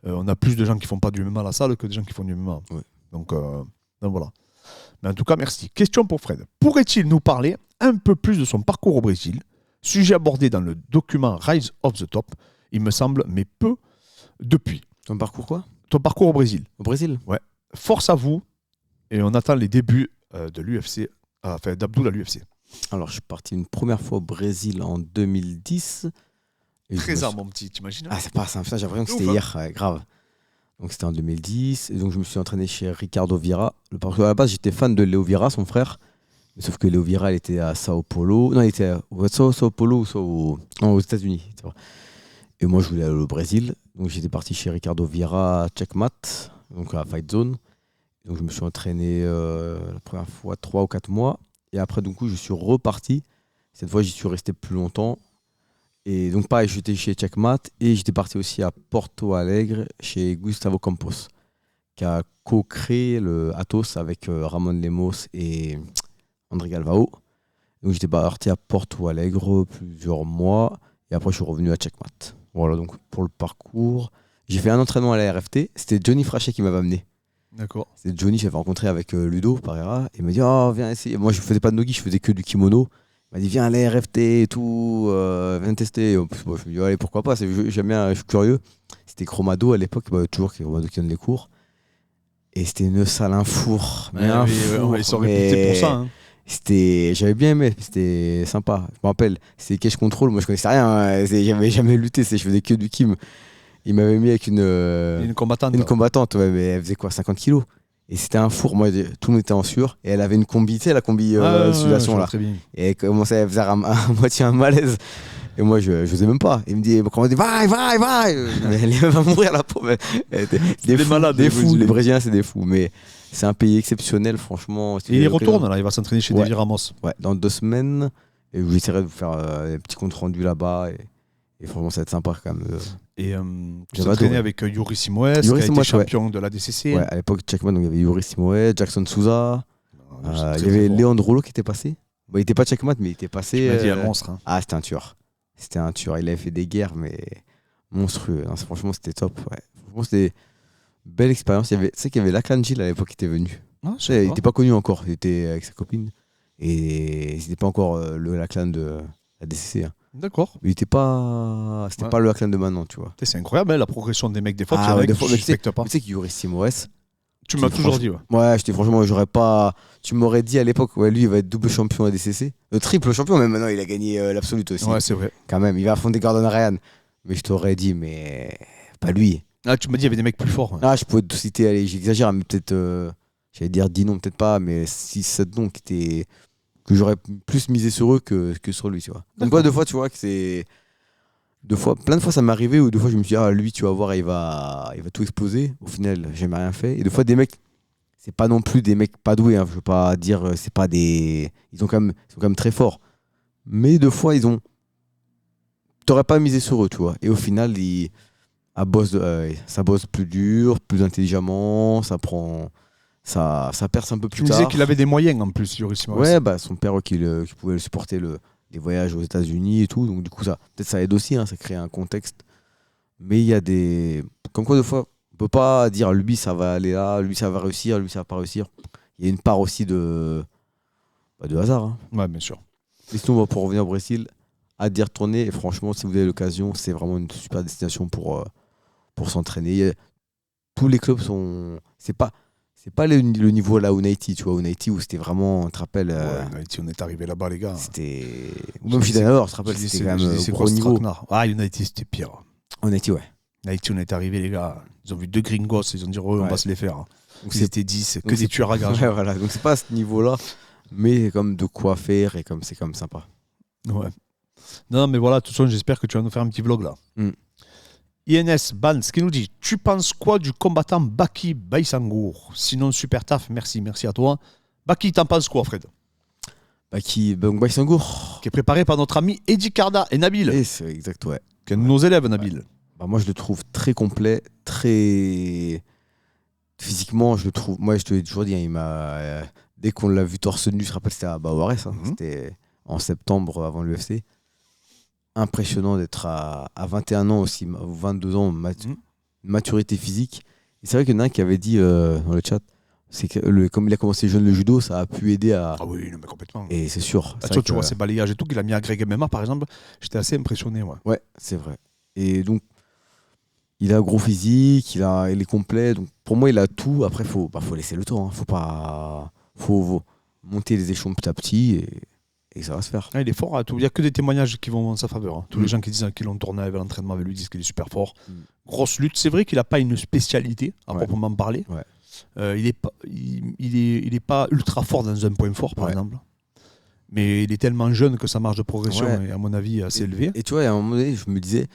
on a plus de gens qui ne font pas du MMA à la salle que de gens qui font du MMA. Oui. Donc voilà. Mais en tout cas, merci. Question pour Fred. Pourrait-il nous parler un peu plus de son parcours au Brésil? Sujet abordé dans le document Rise of the Top, il me semble, mais peu depuis. Ton parcours quoi? Ton parcours au Brésil. Au Brésil? Ouais. Force à vous. Et on attend les débuts de l'UFC, d'Abdoul à l'UFC. Alors, je suis parti une première fois au Brésil en 2010. 13 ans, mon petit, t'imagines? Ah, c'est pas simple. J'ai l'impression que c'était hier, grave. Donc c'était en 2010, et donc je me suis entraîné chez Ricardo Vieira. Parce qu'à la base, j'étais fan de Léo Vieira, son frère. Mais sauf que Léo Vieira, il était à Sao Paulo. Non, il était à Sao Paulo ou aux États-Unis. Et moi, je voulais aller au Brésil. Donc j'étais parti chez Ricardo Vieira à Checkmat, donc à Fight Zone. Donc je me suis entraîné la première fois 3 ou 4 mois. Et après, du coup, je suis reparti. Cette fois, j'y suis resté plus longtemps. Et donc pareil, j'étais chez Checkmat et j'étais parti aussi à Porto Alegre chez Gustavo Campos, qui a co-créé le Athos avec Ramon Lemos et André Galvao. Donc j'étais parti à Porto Alegre plusieurs mois et après je suis revenu à Checkmat. Voilà, donc pour le parcours, j'ai fait un entraînement à la RFT. C'était Johnny Frachet qui m'avait amené. D'accord. C'est Johnny, j'avais rencontré avec Ludo Pereira. Il m'a dit oh, viens essayer. Moi je faisais pas de nogi, je faisais que du kimono. Il m'a dit viens à la RFT et tout, viens tester. Et je me suis dit allez, pourquoi pas, j'aime bien, je suis curieux. C'était Chromado à l'époque, toujours Chromado qui donne les cours. Et c'était une salle, un four. Ils sont réputés pour ça. Hein. J'avais bien aimé, c'était sympa. Je me rappelle, c'était Cash Control, moi je connaissais rien, j'avais jamais lutté, je faisais que du kim. Il m'avait mis avec une combattante, ouais, mais elle faisait quoi, 50 kilos. Et c'était un four, moi tout le monde était en sueur. Et elle avait une combi, tu sais, la combi sudation là. Et elle commençait à faire à moitié un malaise. Et moi je faisais même pas. Il me dit, va. Elle va mourir la pauvre. Des fous, malades, des fous. Les Brésiliens, c'est des fous. Mais c'est un pays exceptionnel, franchement. Et il y retourne là, il va s'entraîner chez David Ramos. Ouais, dans 2 semaines. Et j'essaierai de vous faire des petits comptes rendus là-bas. Et franchement, ça va être sympa quand même. Et tu t'es entraîné avec Yuri Simoes, qui a été champion de la DCC. Ouais, à l'époque, Checkman, il y avait Yuri Simoes, Jackson Souza. Il y avait Léandre Rollo qui était passé. Bon, il n'était pas Checkmat, mais il était passé. Tu m'as dit un monstre. Hein. Ah, c'était un tueur. C'était un tueur. Il avait fait des guerres, mais monstrueux. Non, franchement, c'était top. Ouais. Franchement, c'était une belle expérience. Tu sais qu'il y avait Lachlan Gilles à l'époque qui était venu. Ah, il n'était pas connu encore. Il était avec sa copine. Et c'était pas encore le Lachlan de la DCC. Hein. D'accord. Mais il était pas. C'était pas le Lachlan de maintenant, tu vois. C'est incroyable, hein, la progression des mecs. Des fois, tu sais que Yuri Simoes, Tu m'as toujours dit, Ouais, franchement, j'aurais pas. Tu m'aurais dit à l'époque, lui, il va être double champion ADCC. Triple champion, même maintenant, il a gagné l'Absolute aussi. Ouais, c'est vrai. Quand même, il va affronter Gordon Ryan. Mais je t'aurais dit, mais pas lui. Ah, tu m'as dit, il y avait des mecs plus forts. Ah, je pouvais te citer, allez, j'exagère, mais peut-être. J'allais dire 10 noms, peut-être pas, mais 6-7 noms que j'aurais plus misé sur eux que sur lui, tu vois. Donc, deux fois, tu vois, que c'est. Plein de fois ça m'est arrivé où deux fois je me suis dit lui tu vas voir il va tout exploser. Au final j'ai rien fait. Et deux fois des mecs, c'est pas non plus des mecs pas doués, je veux pas dire c'est pas des. Ils sont quand même très forts. Mais deux fois t'aurais pas misé sur eux, tu vois. Et au final ça bosse plus dur, plus intelligemment, ça perce un peu plus tard. Tu me disais qu'il avait des moyens en plus, Yoris Morris. Ouais, son père qui pouvait le supporter les voyages aux États-Unis et tout, donc du coup peut-être ça aide aussi, ça crée un contexte. Mais il y a des comme quoi deux fois on peut pas dire lui ça va aller là, lui ça va réussir, lui ça va pas réussir. Il y a une part aussi de hasard. Ouais, bien sûr. Et sinon pour revenir au Brésil, à dire tourner, et franchement si vous avez l'occasion, c'est vraiment une super destination pour s'entraîner. Tous les clubs sont c'est pas le niveau là United, tu vois, United où c'était vraiment, on te rappelle. United, on est arrivé là-bas, les gars. C'était. Ou même Fidanor, je te rappelle, c'était quand même gros niveau. Ah, United, c'était pire. United, ouais. United, on est arrivé, les gars. Ils ont vu 2 gringos, ils ont dit, on va se les faire. Donc c'était 10, que des tueurs à gages. Ouais, voilà. Donc c'est pas à ce niveau-là, mais comme de quoi faire et comme c'est comme sympa. Ouais. Non, mais voilà, de toute façon, j'espère que tu vas nous faire un petit vlog là. INS Bans qui nous dit: tu penses quoi du combattant Baki Baisangour? Sinon, super taf, merci à toi. Baki, t'en penses quoi, Fred? Baki Baisangour, qui est préparé par notre ami Eddie Carda et Nabil. Et c'est exact, ouais. Qui est nos élèves, Nabil. Ouais. Moi, je le trouve très complet, très. Physiquement, je le trouve. Moi, je te l'ai toujours dit, dès qu'on l'a vu torse nu, je te rappelle, c'était à Baouares, c'était en septembre avant l'UFC. Impressionnant d'être à 21 ans aussi, 22 ans, maturité physique. Et c'est vrai qu'il y en a un qui avait dit dans le chat, c'est que comme il a commencé jeune le judo, ça a pu aider à. Ah oui, mais complètement. Et c'est sûr. Tu vois ses balayages et tout qu'il a mis à Greg MMA par exemple, j'étais assez impressionné. Ouais, c'est vrai. Et donc, il a un gros physique, il est complet. Donc pour moi, il a tout. Après, faut laisser le temps. Faut monter les échelons petit à petit et ça va se faire. Il est fort à tout. Il n'y a que des témoignages qui vont en sa faveur. Tous les gens qui disent qu'ils l'ont tourné avec l'entraînement avec lui disent qu'il est super fort. Grosse lutte. C'est vrai qu'il n'a pas une spécialité à proprement parler. Ouais. Il est pas ultra fort dans un point fort, par exemple. Mais il est tellement jeune que sa marge de progression est, à mon avis, assez élevée. Et tu vois, à un moment donné, je me disais,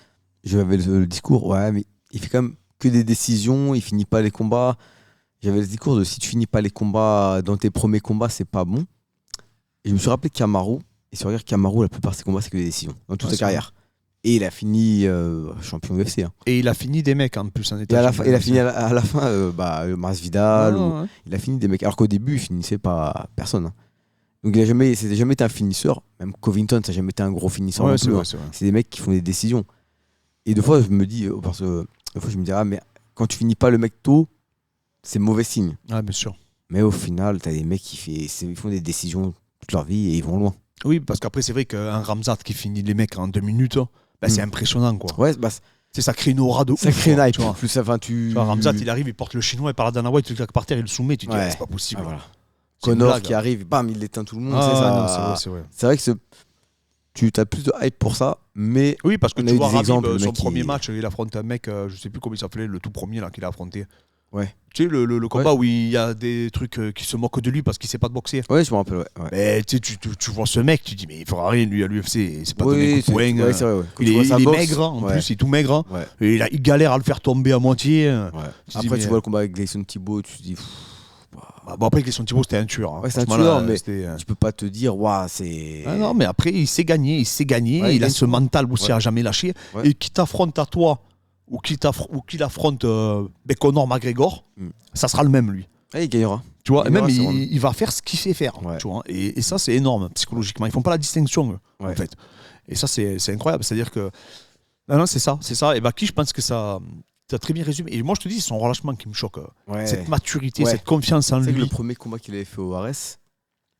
j'avais le discours, mais il fait quand même que des décisions, il finit pas les combats. J'avais le discours de si tu finis pas les combats dans tes premiers combats, c'est pas bon. Et je me suis rappelé Kamaru, et si on regarde Kamaru, la plupart de ses combats, c'est que des décisions, dans toute sa carrière. Et il a fini champion UFC. Et il a fini des mecs en plus. Et à la fin, Masvidal, il a fini des mecs. Alors qu'au début, il finissait pas personne. Donc c'était jamais été un finisseur. Même Covington, ça n'a jamais été un gros finisseur non plus. C'est des mecs qui font des décisions. Et deux fois, je me dis, mais quand tu finis pas le mec tôt, c'est mauvais signe. Ah, bien sûr. Mais au final, tu as des mecs qui font des décisions toute leur vie et ils vont loin. Oui, parce qu'après, c'est vrai qu'un Ramzat qui finit les mecs en 2 minutes, c'est impressionnant, quoi. Ouais, ça crée une aura de ouf. Ça crée une hype. Tu vois, Ramzat, il arrive, il porte le chinois, il parle à Dana White, tu le claques par terre, il le soumet, tu te dis, c'est pas possible. Ah, voilà. Connor qui arrive, bam, il éteint tout le monde. C'est vrai. C'est vrai que tu as plus de hype pour ça, mais. Oui, parce que tu vois, Rabib, son premier match, il affronte un mec, je sais plus comment il s'appelait, le tout premier là qu'il a affronté. Ouais. Tu sais, le combat où il y a des trucs qui se moquent de lui parce qu'il sait pas de boxer. Ouais, je me rappelle, ouais. Mais tu vois ce mec, tu dis, mais il fera rien lui à l'UFC, c'est pas donné coup de poing. Ouais, c'est vrai, ouais. Il est maigre, en plus, il est tout maigre. Ouais. Et il galère à le faire tomber à moitié. Ouais. Après, tu vois le combat avec Gleison Thibault, tu te dis. Bon, après, Gleison Thibault, c'était un tueur. Ouais, c'est un tueur, mais tu peux pas te dire, c'est. Ah non, mais après, il sait gagner, il a ce mental aussi à jamais lâcher. Et qui t'affronte à toi, ou qu'il affronte Conor McGregor, ça sera le même, lui. Il gagnera. Tu vois, même il va faire ce qu'il sait faire. Tu vois, et ça, c'est énorme psychologiquement. Ils font pas la distinction, en fait. Et ça, c'est incroyable. C'est-à-dire que. Non, c'est ça. Et Baki, je pense que ça. Tu as très bien résumé. Et moi, je te dis, c'est son relâchement qui me choque. Cette maturité, cette confiance en lui. C'est le premier combat qu'il avait fait au Ares.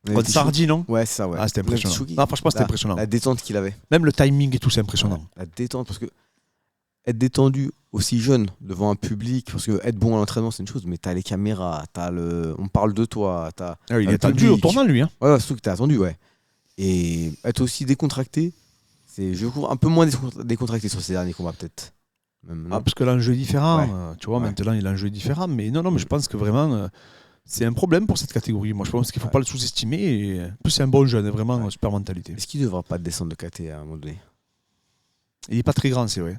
Contre Sardi, non? Ouais, c'est ça, ouais. Ah, c'était impressionnant. Non, franchement, c'était impressionnant. La détente qu'il avait. Même le timing et tout, c'est impressionnant. La détente, parce que être détendu aussi jeune devant un public, parce que être bon à l'entraînement c'est une chose, mais t'as les caméras, on parle de toi, il est attendu au tournant lui. Hein. Ouais, surtout que t'es attendu, ouais. Et être aussi décontracté, je trouve un peu moins décontracté sur ces derniers combats peut-être. Parce que l'enjeu est différent, tu vois, maintenant l'enjeu est différent, mais non, mais je pense que vraiment c'est un problème pour cette catégorie. Moi je pense qu'il ne faut pas le sous-estimer, et en plus c'est un bon jeune, vraiment super mentalité. Est-ce qu'il ne devra pas descendre de KT à un moment donné? Il n'est pas très grand, c'est vrai.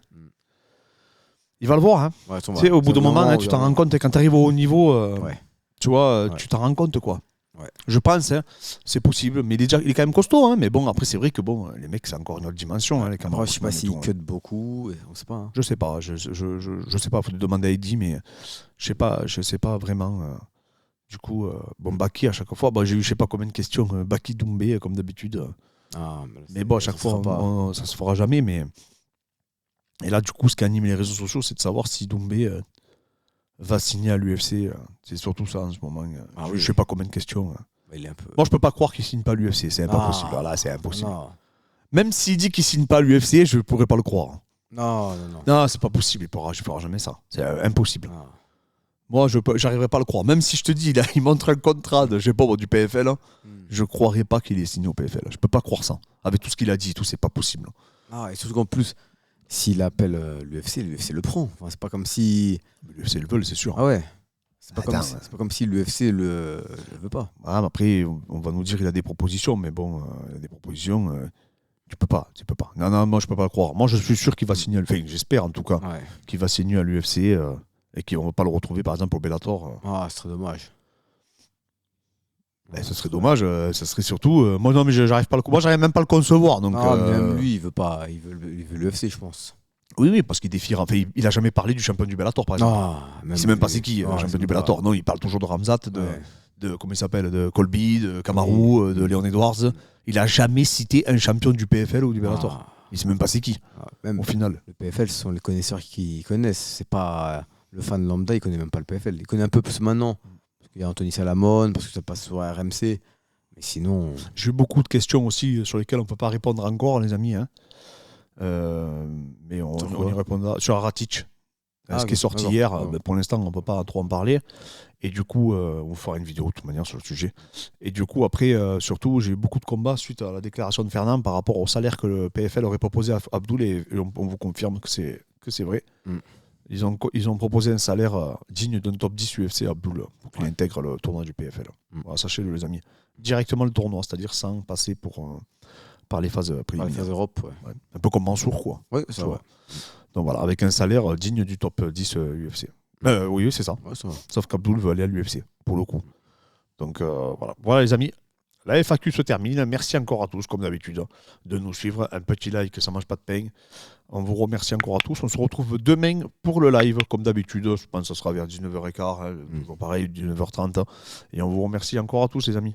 Il va le voir. Hein. Ouais, tu sais, au bout d'un moment, tu t'en rends compte. Quand tu arrives au haut niveau, tu vois, tu t'en rends compte, quoi. Ouais. Je pense, hein, c'est possible. Mais il est quand même costaud. Hein, mais bon, après, c'est vrai que les mecs, c'est encore une autre dimension. Hein, les je sais pas s'il cut beaucoup. On sait pas. Hein. Je sais pas. Je sais pas. Il faut te demander à Eddie, mais je sais pas vraiment. Du coup, Baki, à chaque fois, j'ai eu je sais pas combien de questions. Baki Doumbé, comme d'habitude. Mais bon, à chaque fois, ça se fera jamais. Mais. Et là, du coup, ce qui anime les réseaux sociaux, c'est de savoir si Doumbé va signer à l'UFC. C'est surtout ça en ce moment. Je ne sais pas combien de questions. Il est un peu... Moi, je peux pas croire qu'il signe pas à l'UFC. C'est pas possible. Voilà, c'est impossible. Même s'il dit qu'il signe pas à l'UFC, je ne pourrais pas le croire. Non, c'est pas possible. Il fera jamais ça. C'est impossible. Moi, je n'arriverai pas à le croire. Même si je te dis, il montre un contrat de, je sais pas, du PFL, je ne croirais pas qu'il ait signé au PFL. Je peux pas croire ça. Avec tout ce qu'il a dit, c'est pas possible. Et surtout qu'en plus, s'il appelle l'UFC le prend. Enfin, c'est pas comme si... L'UFC le veut, c'est sûr. Ah ouais. C'est pas comme si l'UFC le veut pas. Après, on va nous dire qu'il a des propositions, mais bon, il a des propositions, tu peux pas. Non, moi je peux pas le croire. Moi je suis sûr qu'il va signer, j'espère en tout cas, qu'il va signer à l'UFC et qu'on va pas le retrouver par exemple au Bellator. Ce serait dommage. Ce serait dommage, ça serait surtout. Moi non, mais j'arrive même pas à le concevoir. Donc, même lui, il veut pas, il veut l'UFC, je pense. Oui, parce qu'il défie. Enfin, il a jamais parlé du champion du Bellator, par exemple. Il sait même pas c'est qui, le champion du Bellator. Non, il parle toujours de Ramzat, de comment il s'appelle, de Colby, de Kamaru, de Leon Edwards. Il a jamais cité un champion du PFL ou du Bellator. Il sait même pas c'est qui. Même au final. Le PFL, ce sont les connaisseurs qui connaissent. C'est pas le fan lambda, il connaît même pas le PFL. Il connaît un peu plus maintenant. Il y a Anthony Salamone, parce que ça passe sur RMC. Mais sinon... J'ai eu beaucoup de questions aussi sur lesquelles on ne peut pas répondre encore, les amis. Hein. Mais on y répondra. Sur Aratic, ce qui est sorti hier. Pour l'instant, on ne peut pas trop en parler. Et du coup, on fera une vidéo de toute manière sur le sujet. Et du coup, après, surtout, j'ai eu beaucoup de combats suite à la déclaration de Fernand par rapport au salaire que le PFL aurait proposé à Abdoul. Et on vous confirme que c'est vrai. Ils ont proposé un salaire digne d'un top 10 UFC à Abdoul pour qu'il intègre le tournoi du PFL. Voilà, sachez-le, les amis. Directement le tournoi, c'est-à-dire sans passer par les phases préliminaires. Par les phases Europe, un peu comme Mansour, quoi. Oui, ça va. Donc voilà, avec un salaire digne du top 10 UFC. Oui, c'est ça. Ouais, ça va. Sauf qu'Abdoul veut aller à l'UFC, pour le coup. Donc voilà, les amis. La FAQ se termine. Merci encore à tous, comme d'habitude, de nous suivre. Un petit like, ça ne mange pas de pain. On vous remercie encore à tous. On se retrouve demain pour le live, comme d'habitude. Je pense que ce sera vers 19h15, pareil, 19h30. Et on vous remercie encore à tous, les amis.